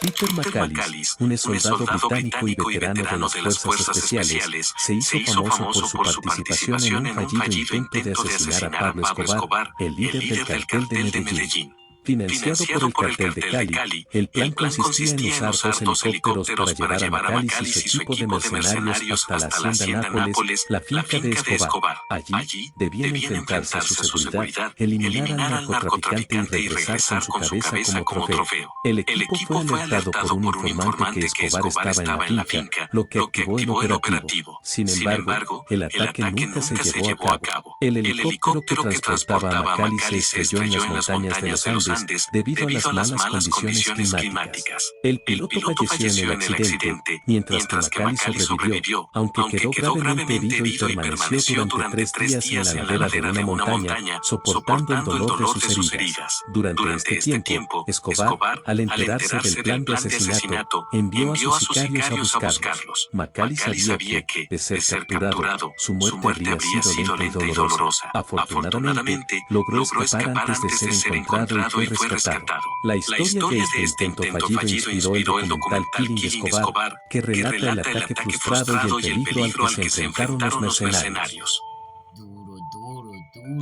B: Peter McAllis, un soldado británico y veterano de las Fuerzas Especiales, se hizo famoso por su participación en un fallido intento de asesinar a Pablo Escobar, el líder del cartel de Medellín. Financiado por el cartel de Cali, el plan consistía en usar dos helicópteros para llevar a McAllis y su equipo de mercenarios hasta la hacienda Nápoles, la finca de Escobar. Allí, debían enfrentarse a su seguridad, eliminar al narcotraficante y regresar con su cabeza como trofeo. El equipo fue alertado por un informante que Escobar estaba en la finca, lo que activó el operativo. Sin embargo, el ataque nunca se llevó a cabo. El helicóptero que transportaba a McAllis se estrelló en las montañas de los Andes debido a las malas condiciones climáticas. El piloto falleció en el accidente, mientras que McAllis sobrevivió, aunque quedó gravemente herido y permaneció durante 3 días en la ladera de una montaña, soportando el dolor de sus heridas. Durante este tiempo, Escobar, al enterarse del plan de asesinato, envió a sus sicarios a buscarlos. McAllis sabía que, de ser capturado, su muerte habría sido lenta y dolorosa. Afortunadamente, logró escapar antes de ser encontrado y fue rescatado. La historia de este intento fallido inspiró el documental Killing Escobar, que relata el ataque frustrado y el peligro al que se enfrentaron los mercenarios.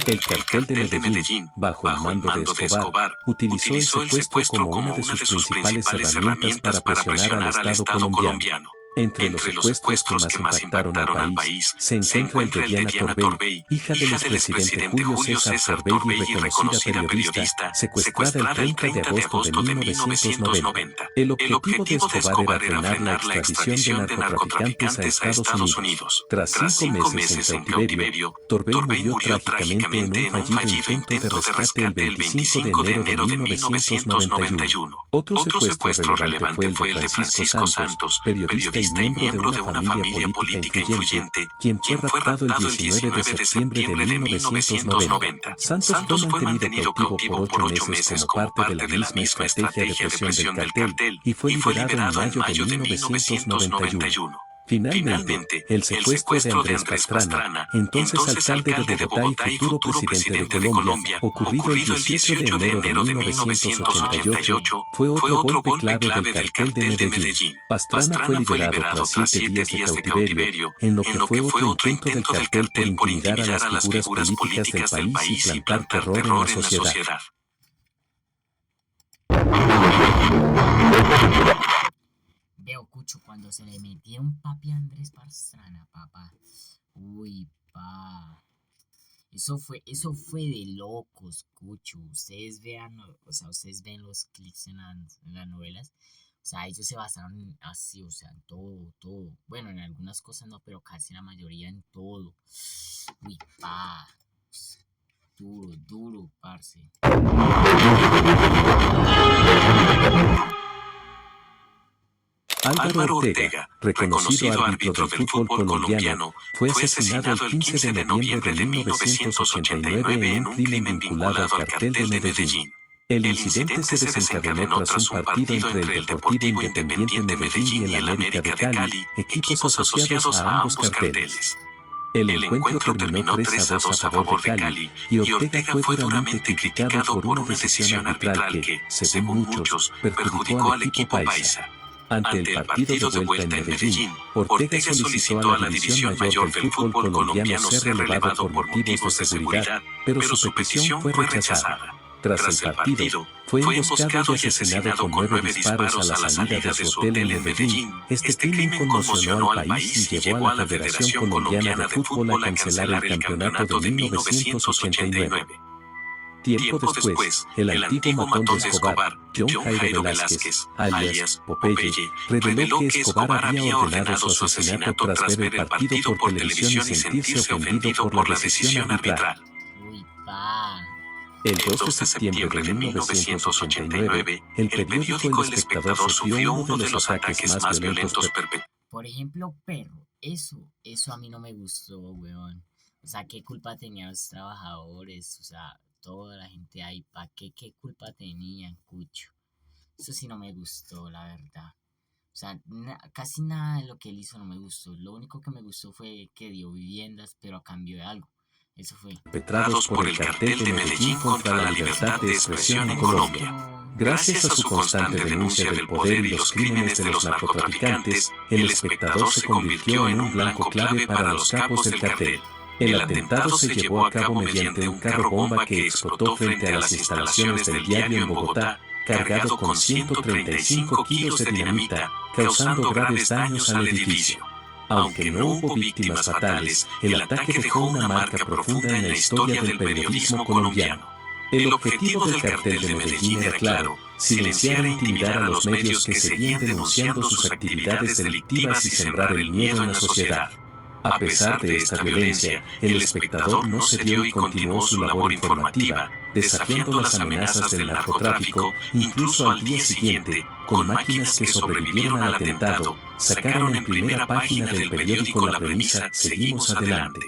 B: El cartel de Medellín, bajo el mando de Escobar, utilizó el secuestro como una de sus principales herramientas para presionar al Estado colombiano. Entre los secuestros que más impactaron al país, se encuentra el de Diana Torbey, hija del expresidente Julio César Torbey y reconocida periodista, secuestrada el 30 de agosto de 1990. El objetivo de Escobar era frenar la extradición de narcotraficantes a Estados Unidos. Tras 5 meses en cautiverio, Torbey murió trágicamente en un fallido intento de rescate el 25 de enero de 1991. Otro secuestro relevante fue el de Francisco Santos, periodista y miembro de una familia política influyente, quien fue raptado el 19 de septiembre de 1990. Santos fue mantenido cautivo por 8 meses como parte de la misma estrategia de presión del cartel y fue liberado en mayo de 1991. Finalmente, el secuestro de Andrés Pastrana, entonces alcalde de Bogotá y futuro presidente de Colombia, ocurrido el 18 de enero de 1988, fue otro golpe clave del cartel de Medellín. Pastrana fue liberado tras 7 días de cautiverio, en lo que fue otro intento del cartel por intimidar a las figuras políticas del país y plantar terror en la sociedad.
A: Veo Cucho cuando se le metió un papi a Andrés Pastrana, papá. Uy, pa. Eso fue de locos, Cucho. Ustedes vean, o sea, ustedes ven los clips en las novelas. O sea, ellos se basaron así, o sea, en todo. Bueno, en algunas cosas no, pero casi la mayoría en todo. Uy, pa. Duro, parce.
B: Álvaro Ortega, reconocido árbitro del fútbol colombiano, fue asesinado el 15 de noviembre de 1989 en un crimen vinculado al cartel de Medellín. El incidente se desencadenó tras un partido entre el Deportivo Independiente Medellín y el América de Cali, equipos asociados a ambos carteles. El encuentro terminó 3-2 a favor de Cali, y Ortega fue duramente criticado por una decisión arbitral que, según muchos, perjudicó al equipo paisa. Ante el partido de vuelta en Medellín, Ortega solicitó a la División Mayor del fútbol colombiano ser relevado por motivos de seguridad, pero su petición fue rechazada. Tras el partido, fue emboscado y asesinado con 9 disparos a la salida de su hotel en Medellín. Este crimen conmocionó al país y llevó a la Federación Colombiana de Fútbol a cancelar el campeonato de 1989. Tiempo después, el antiguo matón de Escobar, John Jairo Velázquez, alias Popeye, reveló que Escobar había ordenado su asesinato tras ver el partido por televisión y sentirse ofendido por la decisión arbitral.
A: Uy, pa.
B: El 2 de septiembre de 1989, el periódico El Espectador sufrió uno de los ataques más violentos perpetrados.
A: Por ejemplo, perro, eso a mí no me gustó, weón. O sea, ¿qué culpa tenían los trabajadores? O sea, toda la gente ahí, ¿qué culpa tenían, cucho? Eso sí no me gustó, la verdad. O sea, casi nada de lo que él hizo no me gustó. Lo único que me gustó fue que dio viviendas, pero a cambio de algo. Eso fue.
B: Perpetrados por el cartel de Medellín contra la libertad de expresión en Colombia. Gracias a su constante denuncia del poder y los crímenes de los narcotraficantes, El Espectador se convirtió en un blanco clave para los capos del cartel. El atentado se llevó a cabo mediante un carro bomba que explotó frente a las instalaciones del diario en Bogotá, cargado con 135 kilos de dinamita, causando graves daños al edificio. Aunque no hubo víctimas fatales, el ataque dejó una marca profunda en la historia del periodismo colombiano. El objetivo del cartel de Medellín era claro: silenciar e intimidar a los medios que seguían denunciando sus actividades delictivas y sembrar el miedo en la sociedad. A pesar de esta violencia, El Espectador no cedió y continuó su labor informativa, desafiando las amenazas del narcotráfico. Incluso al día siguiente, con máquinas que sobrevivieron al atentado, sacaron en primera página del periódico la premisa "Seguimos adelante".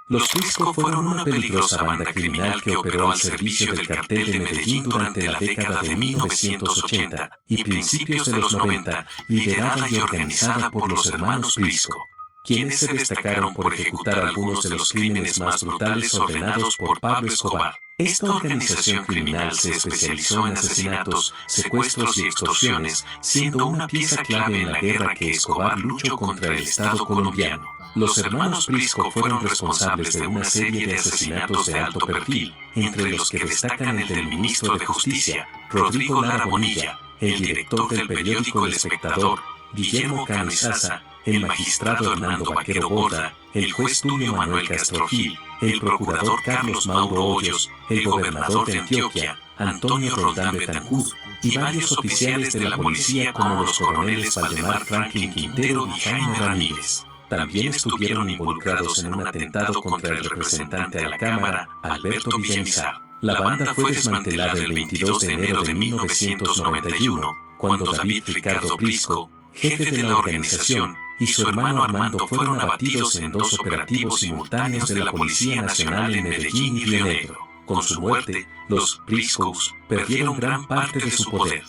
B: Los Frisco fueron una peligrosa banda criminal que operó al servicio del cartel de Medellín durante la década de 1980 y principios de los 90, liderada y organizada por los hermanos Frisco, quienes se destacaron por ejecutar algunos de los crímenes más brutales ordenados por Pablo Escobar. Esta organización criminal se especializó en asesinatos, secuestros y extorsiones, siendo una pieza clave en la guerra que Escobar luchó contra el Estado colombiano. Los hermanos Prisco fueron responsables de una serie de asesinatos de alto perfil, entre los que destacan el del ministro de Justicia, Rodrigo Lara Bonilla, el director del periódico El Espectador, Guillermo Canizaza, el magistrado Hernando Vaquero Borda, el juez Tulio Manuel Castro Gil, el procurador Carlos Mauro Hoyos, el gobernador de Antioquia, Antonio Roldán Betancourt, y varios oficiales de la policía como los coroneles Valdemar Franklin Quintero y Jaime Ramírez. También estuvieron involucrados en un atentado contra el representante a la Cámara, Alberto Villamizar. La banda fue desmantelada el 22 de enero de 1991, cuando David Ricardo Prisco, jefe de la organización, y su hermano Armando fueron abatidos en 2 operativos simultáneos de la Policía Nacional en Medellín y Río Negro. Con su muerte, los Priscos perdieron gran parte de su poder.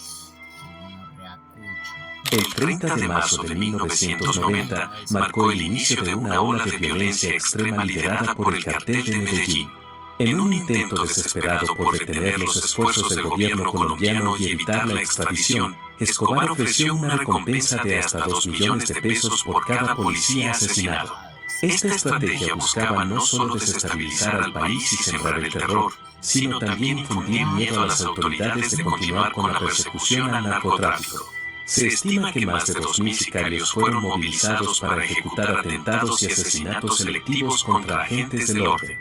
B: El 30 de marzo de 1990 marcó el inicio de una ola de violencia extrema liderada por el cartel de Medellín. En un intento desesperado por detener los esfuerzos del gobierno colombiano y evitar la extradición, Escobar ofreció una recompensa de hasta 2 millones de pesos por cada policía asesinado. Esta estrategia buscaba no solo desestabilizar al país y sembrar el terror, sino también infundir miedo a las autoridades de continuar con la persecución al narcotráfico. Se estima que más de 2.000 sicarios fueron movilizados para ejecutar atentados y asesinatos selectivos contra agentes del orden.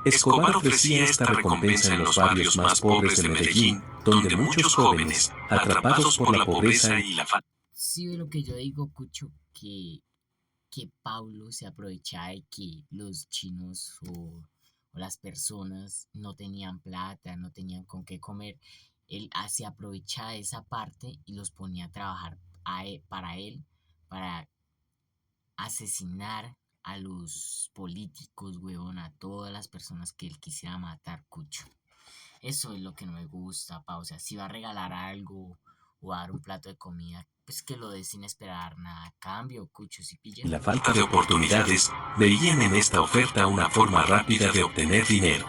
B: Escobar ofrecía esta recompensa en los barrios más pobres de Medellín, donde muchos jóvenes, atrapados por la pobreza y la falta.
A: Sí, de lo que yo digo, Cucho, que Pablo se aprovechaba de que los chinos o las personas no tenían plata, no tenían con qué comer. Él se aprovechaba de esa parte y los ponía a trabajar para él, para asesinar a los políticos, weón, a todas las personas que él quisiera matar, Cucho. Eso es lo que no me gusta, pa. O sea, si va a regalar algo o a dar un plato de comida, pues que lo dé sin esperar nada a cambio, cucho, si pilla.
B: La falta de oportunidades, veían en esta oferta una forma rápida de obtener dinero.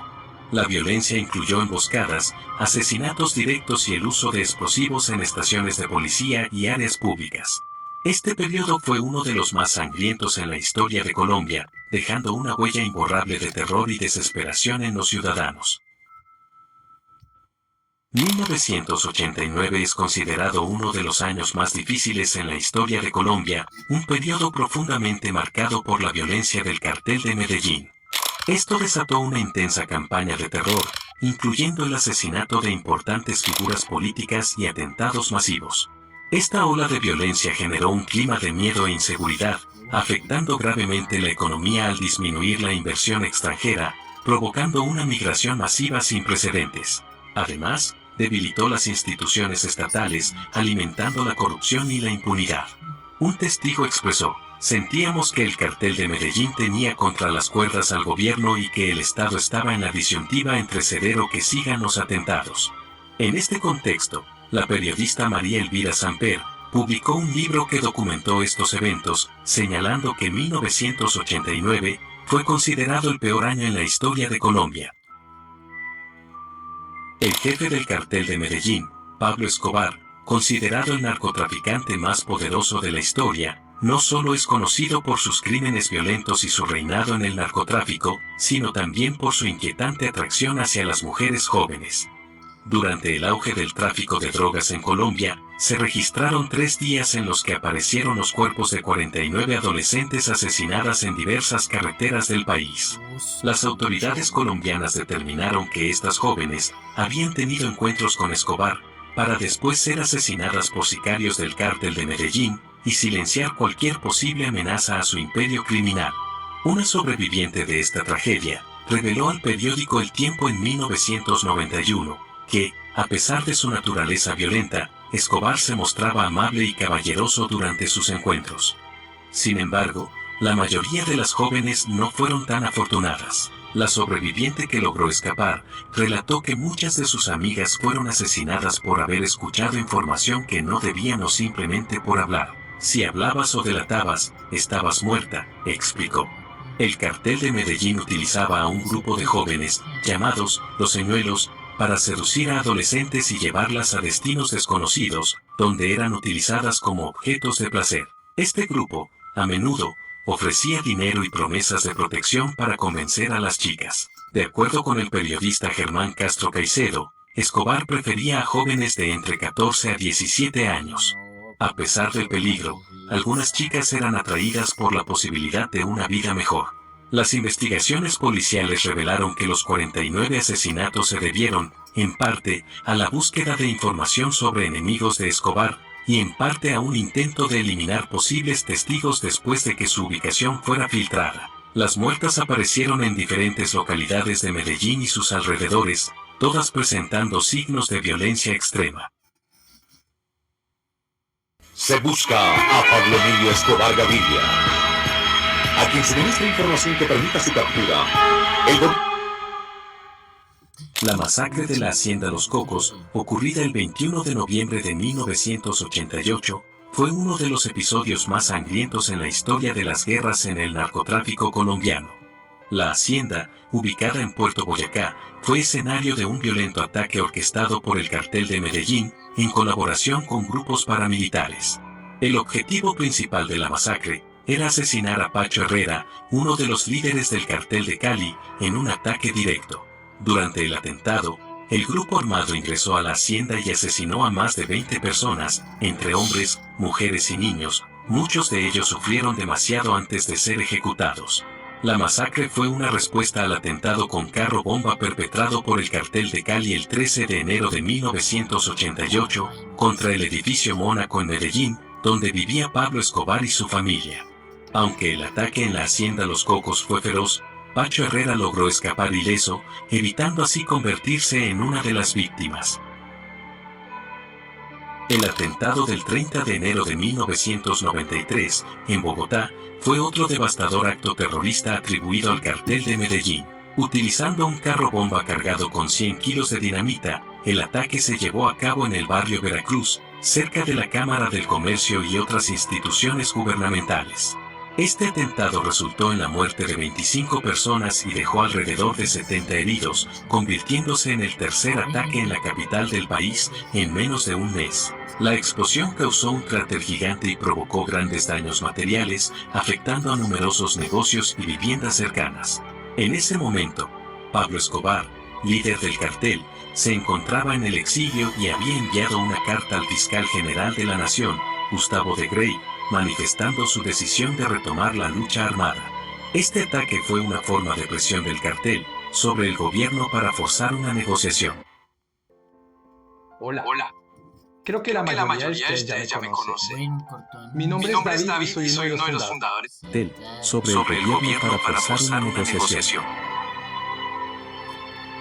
B: La violencia incluyó emboscadas, asesinatos directos y el uso de explosivos en estaciones de policía y áreas públicas. Este periodo fue uno de los más sangrientos en la historia de Colombia, dejando una huella imborrable de terror y desesperación en los ciudadanos. 1989 es considerado uno de los años más difíciles en la historia de Colombia, un periodo profundamente marcado por la violencia del cartel de Medellín. Esto desató una intensa campaña de terror, incluyendo el asesinato de importantes figuras políticas y atentados masivos. Esta ola de violencia generó un clima de miedo e inseguridad, afectando gravemente la economía al disminuir la inversión extranjera, provocando una migración masiva sin precedentes. Además, debilitó las instituciones estatales, alimentando la corrupción y la impunidad. Un testigo expresó: sentíamos que el cartel de Medellín tenía contra las cuerdas al gobierno y que el Estado estaba en la disyuntiva entre ceder o que sigan los atentados. En este contexto, la periodista María Elvira Samper publicó un libro que documentó estos eventos, señalando que 1989 fue considerado el peor año en la historia de Colombia. El jefe del cartel de Medellín, Pablo Escobar, considerado el narcotraficante más poderoso de la historia, no solo es conocido por sus crímenes violentos y su reinado en el narcotráfico, sino también por su inquietante atracción hacia las mujeres jóvenes. Durante el auge del tráfico de drogas en Colombia, se registraron 3 días en los que aparecieron los cuerpos de 49 adolescentes asesinadas en diversas carreteras del país. Las autoridades colombianas determinaron que estas jóvenes habían tenido encuentros con Escobar, para después ser asesinadas por sicarios del cártel de Medellín, y silenciar cualquier posible amenaza a su imperio criminal. Una sobreviviente de esta tragedia reveló al periódico El Tiempo en 1991 que, a pesar de su naturaleza violenta, Escobar se mostraba amable y caballeroso durante sus encuentros. Sin embargo, la mayoría de las jóvenes no fueron tan afortunadas. La sobreviviente que logró escapar relató que muchas de sus amigas fueron asesinadas por haber escuchado información que no debían o simplemente por hablar. Si hablabas o delatabas, estabas muerta, explicó. El cartel de Medellín utilizaba a un grupo de jóvenes, llamados los señuelos, para seducir a adolescentes y llevarlas a destinos desconocidos, donde eran utilizadas como objetos de placer. Este grupo, a menudo, ofrecía dinero y promesas de protección para convencer a las chicas. De acuerdo con el periodista Germán Castro Caicedo, Escobar prefería a jóvenes de entre 14 a 17 años. A pesar del peligro, algunas chicas eran atraídas por la posibilidad de una vida mejor. Las investigaciones policiales revelaron que los 49 asesinatos se debieron, en parte, a la búsqueda de información sobre enemigos de Escobar, y en parte a un intento de eliminar posibles testigos después de que su ubicación fuera filtrada. Las muertas aparecieron en diferentes localidades de Medellín y sus alrededores, todas presentando signos de violencia extrema.
G: Se busca a Pablo Emilio Escobar Gaviria, a quien suministra información que permita su captura.
B: La masacre de la Hacienda Los Cocos, ocurrida el 21 de noviembre de 1988, fue uno de los episodios más sangrientos en la historia de las guerras en el narcotráfico colombiano. La hacienda, ubicada en Puerto Boyacá, fue escenario de un violento ataque orquestado por el cartel de Medellín, en colaboración con grupos paramilitares. El objetivo principal de la masacre era asesinar a Pacho Herrera, uno de los líderes del cartel de Cali, en un ataque directo. Durante el atentado, el grupo armado ingresó a la hacienda y asesinó a más de 20 personas, entre hombres, mujeres y niños. Muchos de ellos sufrieron demasiado antes de ser ejecutados. La masacre fue una respuesta al atentado con carro bomba perpetrado por el cartel de Cali el 13 de enero de 1988, contra el edificio Mónaco en Medellín, donde vivía Pablo Escobar y su familia. Aunque el ataque en la hacienda Los Cocos fue feroz, Pacho Herrera logró escapar ileso, evitando así convertirse en una de las víctimas. El atentado del 30 de enero de 1993, en Bogotá, fue otro devastador acto terrorista atribuido al cartel de Medellín. Utilizando un carro bomba cargado con 100 kilos de dinamita, el ataque se llevó a cabo en el barrio Veracruz, cerca de la Cámara del Comercio y otras instituciones gubernamentales. Este atentado resultó en la muerte de 25 personas y dejó alrededor de 70 heridos, convirtiéndose en el tercer ataque en la capital del país en menos de un mes. La explosión causó un cráter gigante y provocó grandes daños materiales, afectando a numerosos negocios y viviendas cercanas. En ese momento, Pablo Escobar, líder del cartel, se encontraba en el exilio y había enviado una carta al fiscal general de la nación, Gustavo de Grey, manifestando su decisión de retomar la lucha armada. Este ataque fue una forma de presión del cartel sobre el gobierno para forzar una negociación.
H: Hola. Creo que la mayoría de ustedes ya me conoce. Mi nombre es David y soy uno de los fundadores.
B: Sobre el gobierno para forzar una negociación.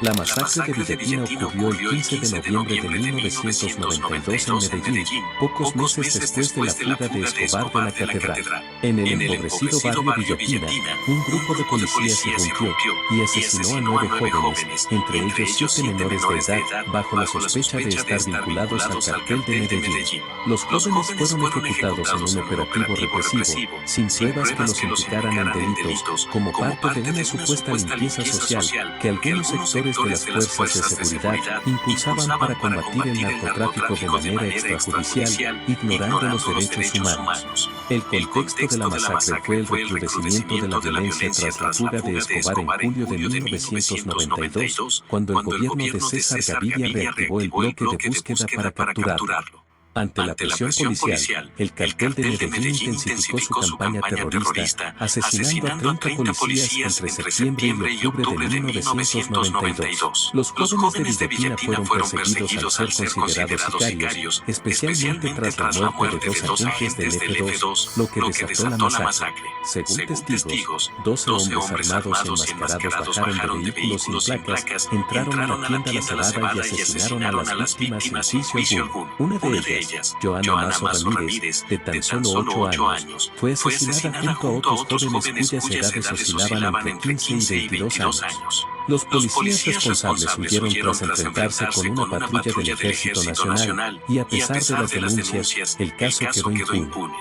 B: La masacre de Villatina ocurrió el 15 de noviembre de 1992 en Medellín, pocos meses después de la fuga de Escobar de la catedral. En el empobrecido barrio Villatina, un grupo de policías irrumpió y asesinó a 9 jóvenes, entre ellos 7 menores de edad, bajo la sospecha de estar vinculados al cartel de Medellín. Los jóvenes fueron ejecutados en un operativo represivo, sin pruebas que los implicaran en delitos, como parte de una supuesta limpieza social que algunos sectores de las fuerzas de seguridad impulsaban para combatir el narcotráfico de manera extrajudicial, ignorando los derechos humanos. El contexto de la masacre fue el recrudecimiento de la violencia tras la fuga de Escobar en julio de 1992, cuando el gobierno de César Gaviria reactivó el bloque de búsqueda para capturarlo. Ante la presión policial, el cartel de Medellín intensificó su campaña terrorista, asesinando a 30 policías entre septiembre y octubre de 1992. Los jóvenes de Villatina fueron perseguidos al ser considerados sicarios, especialmente tras la muerte de 2 agentes del F2, lo que desató la masacre. Según testigos, 12 hombres armados y enmascarados bajaron de vehículos sin placas, entraron a la tienda La Salada y asesinaron a las víctimas sin juicio alguno. Una de ellas, Joana Mazo Ramírez, de tan solo 8 años, fue asesinada junto a otros jóvenes cuyas edades oscilaban entre 15 y 22 años. Los policías responsables huyeron tras enfrentarse con una patrulla del Ejército Nacional y a pesar de las denuncias, el caso quedó impune.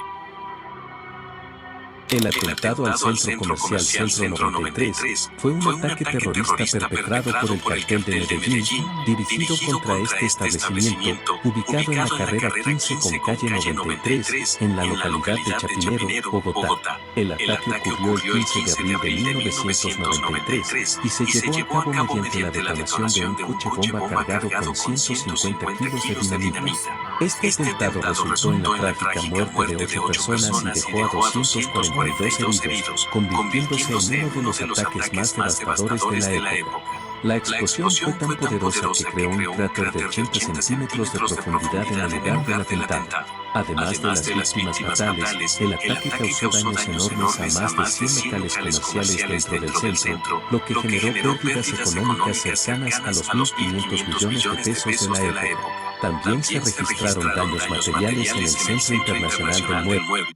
B: El atentado al centro comercial Centro 93 fue un ataque terrorista perpetrado por el cartel de Medellín, dirigido contra este establecimiento, ubicado en la carrera 15 con calle 93, en la localidad de Chapinero, Bogotá. El ataque ocurrió el 15 de abril de 1993 y se llevó a cabo mediante la detonación de un coche bomba cargado con 150 kilos de dinamita. Este atentado resultó en la trágica muerte de 8 personas y dejó a 242 heridos, convirtiéndose en uno de los ataques más devastadores de la época. La explosión fue tan poderosa que creó un cráter de 80 centímetros de profundidad en el lugar del atentado. Además de las víctimas fatales, el ataque causó daños enormes a más de 100 locales comerciales dentro del centro, lo que generó pérdidas económicas cercanas a los 1.500 millones de pesos de la época. También se registraron daños materiales en el Centro Internacional del Mueble,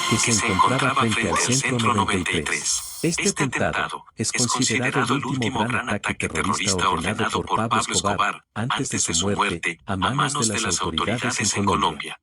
B: que se encontraba frente al Centro 93. Este atentado es considerado el último gran ataque terrorista ordenado por Pablo Escobar antes de su muerte a manos de las autoridades en Colombia.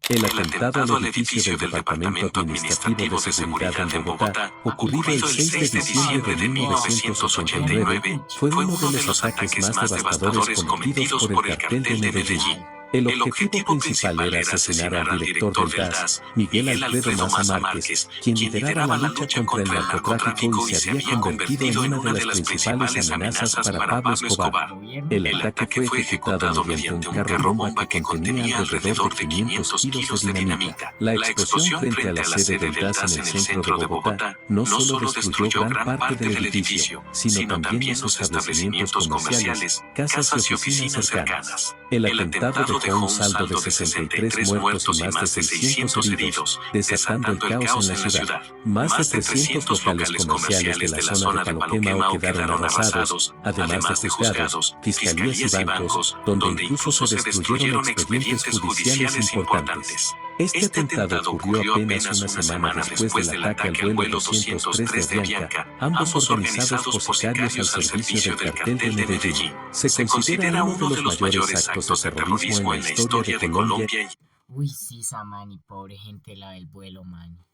B: El atentado al edificio del Departamento Administrativo de Seguridad en Bogotá, ocurrido el 6 de diciembre de 1989, fue uno de los ataques más devastadores cometidos por el cartel de Medellín. El objetivo principal era asesinar al director del DAS, Miguel Alfredo Maza Márquez, quien lideraba la lucha contra el narcotráfico y se había convertido en una de las principales amenazas para Pablo Escobar. El ataque fue ejecutado mediante un carro bomba que contenía alrededor de 500 kilos de dinamita. La explosión frente a la sede del DAS en el centro de Bogotá no solo destruyó gran parte del edificio, sino también los establecimientos comerciales, casas y oficinas cercanas. El atentado dejó un saldo de 63 muertos y más de 600 heridos, desatando el caos en la ciudad. Más de 300 locales comerciales de la zona de Paloquemao quedaron arrasados, además de juzgados, fiscalías y bancos, donde incluso se destruyeron expedientes judiciales importantes. Este atentado ocurrió apenas una semana después del ataque al vuelo 203 de Avianca, ambos organizados por sicarios al servicio del cartel de Medellín. Se considera uno de los mayores actos de terrorismo en la historia de Colombia.
A: Uy, sí, esa man, y pobre gente la del vuelo, man.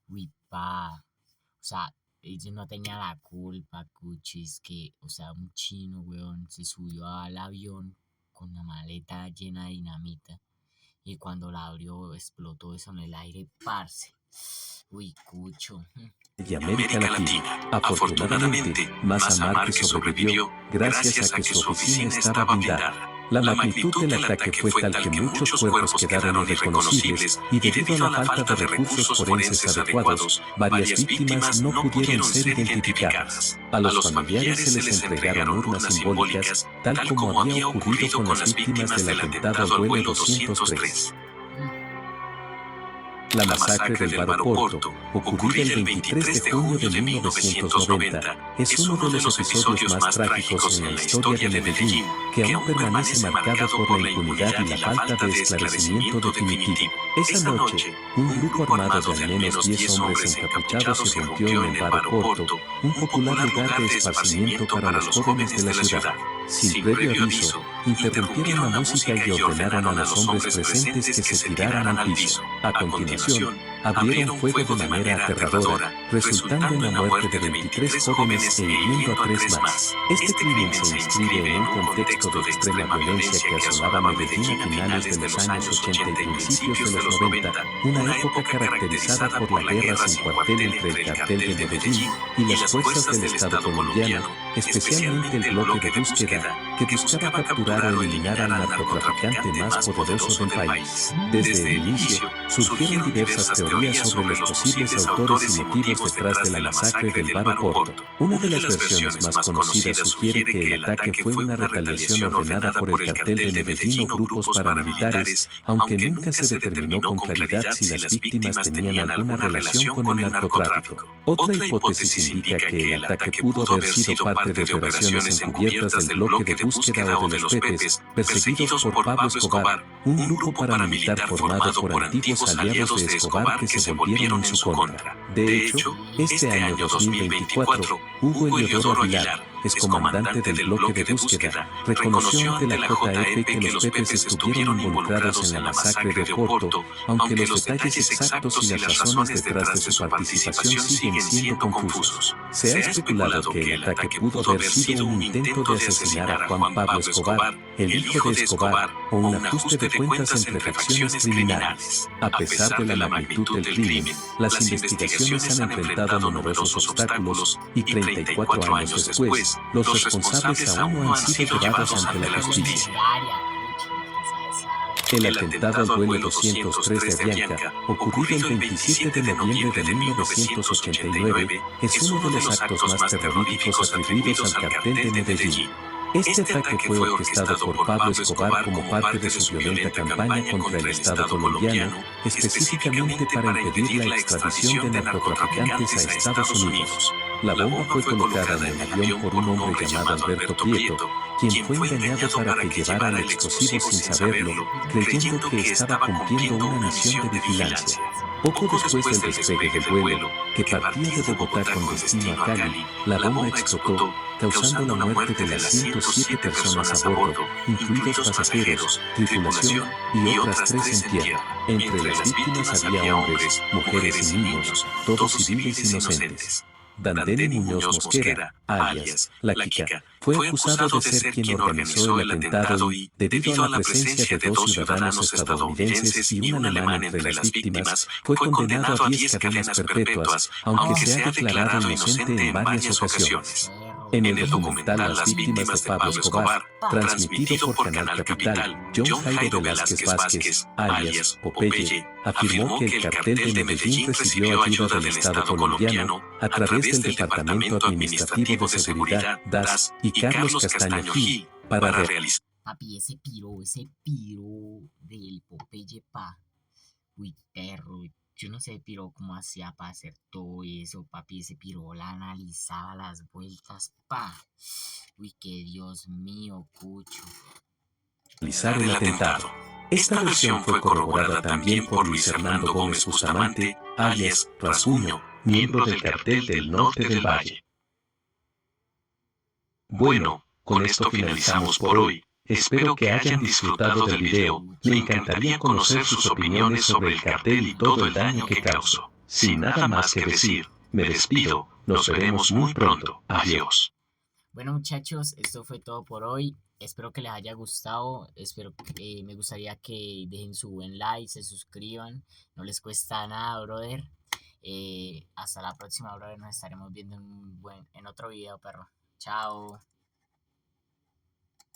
A: Uy, pa. O sea, ellos no tenían la culpa, cuchis, que, o sea, un chino, weón, se subió al avión con la maleta llena de dinamita. Y cuando la abrió, explotó eso en el aire, parce. Uy, cucho.
B: Y América Latina. Afortunadamente, Maza Márquez sobrevivió gracias a que su oficina estaba blindada. La magnitud del ataque fue tal que muchos cuerpos quedaron irreconocibles y debido a la falta de recursos forenses adecuados, varias víctimas no pudieron ser identificadas. A los familiares se les entregaron urnas simbólicas, tal como había ocurrido con las víctimas del atentado al vuelo 203. La masacre del aeropuerto, ocurrida el 23 de junio de 1990, es uno de los episodios más trágicos en la historia de Medellín, que aún permanece marcado por la impunidad y la falta de esclarecimiento definitivo. Esa noche, un grupo armado de al menos 10 hombres encapuchados irrumpió en el aeropuerto, un popular lugar de esparcimiento para los jóvenes de la ciudad. Sin previo aviso, interrumpieron la música y ordenaron a los hombres presentes que se tiraran al piso. A continuación, abrieron fuego de manera aterradora, resultando en la muerte de 23 jóvenes e hiriendo a 3 más. Este crimen se inscribe en un contexto de extrema violencia que asolaba Medellín a finales de los años 80 y principios de los 90, una época caracterizada por la guerra sin cuartel entre el cartel de Medellín y las fuerzas del Estado colombiano, especialmente el bloque de búsqueda, que buscaba capturar o eliminar al narcotraficante más poderoso del país. Desde el inicio, surgieron diversas teorías sobre los posibles autores y motivos detrás de la masacre del aeropuerto. Una de las versiones más conocidas sugiere que el ataque fue una retaliación ordenada por el cartel de Medellín o grupos paramilitares, aunque nunca se determinó con claridad si las víctimas tenían alguna relación con el narcotráfico. Otra hipótesis indica que el ataque pudo haber sido parte de operaciones encubiertas del bloque de búsqueda o de los Pepes, perseguidos por Pablo Escobar, un grupo paramilitar formado por antiguos aliados de Escobar que se volvieron en su contra. De hecho, este año 2024, Hugo Eliodoro Aguilar, excomandante del bloque de búsqueda, reconoció ante la JEP que los Pepes estuvieron involucrados en la masacre de Oporto, aunque los detalles exactos y las razones detrás de su participación siguen siendo confusos. Se ha especulado que el ataque pudo haber sido un intento de asesinar a Juan Pablo Escobar, el hijo de Escobar, o un ajuste de cuentas entre facciones criminales. A pesar de la magnitud del crimen, las investigaciones han enfrentado numerosos obstáculos y 34 años después, los responsables aún no han sido llevados ante la justicia. El atentado al vuelo 203 de Avianca, ocurrido el 27 de noviembre de 1989, es uno de los actos más terroríficos atribuidos al cartel de Medellín. Este ataque fue orquestado por Pablo Escobar como parte de su violenta campaña contra el Estado colombiano, específicamente para impedir la extradición de narcotraficantes a Estados Unidos. La bomba fue colocada en el avión por un hombre llamado Alberto Prieto, quien fue engañado para que llevara el explosivo sin saberlo, creyendo que estaba cumpliendo una misión de vigilancia. Poco después del despegue del vuelo, que partía de Bogotá con destino a Cali, la bomba explotó, causando la muerte de las 107 personas a bordo, incluidos pasajeros, tripulación y otras 3 en tierra. Entre las víctimas había hombres, mujeres y niños, todos civiles inocentes. Dandene Muñoz Mosquera, alias La Kika, fue acusado de ser quien organizó el atentado y, debido a la presencia de 2 ciudadanos estadounidenses y un alemán entre las víctimas, fue condenado a 10 cadenas perpetuas, aunque se ha declarado inocente en varias ocasiones. En el documental Las víctimas de Pablo Escobar, transmitido por Canal Capital, John Jairo Velázquez Vázquez, alias Popeye, afirmó que el cartel de Medellín recibió ayuda del Estado colombiano a través del Departamento Administrativo de Seguridad, DAS, y Carlos Castaño Gil, para realizar.
A: Papi, ese piro del Popeye, pa. Uy, perro. Yo no sé, piro, cómo hacía para hacer todo eso, papi. Ese piro la analizaba las vueltas, pa. Uy, que Dios mío, cucho.
B: Realizar el atentado. Esta versión fue corroborada también por Luis Hernando Gómez Bustamante, alias Rasguño, miembro del Cartel del Norte del Valle. Bueno, con esto finalizamos por hoy. Espero que hayan disfrutado del video. Me encantaría conocer sus opiniones sobre el cartel y todo el daño que causó. Sin nada más que decir, me despido. Nos veremos muy pronto. Adiós.
A: Bueno, muchachos, esto fue todo por hoy. Espero que les haya gustado. Me gustaría que dejen su buen like, se suscriban. No les cuesta nada, brother. Hasta la próxima, brother. Nos estaremos viendo en otro video, perro. Chao.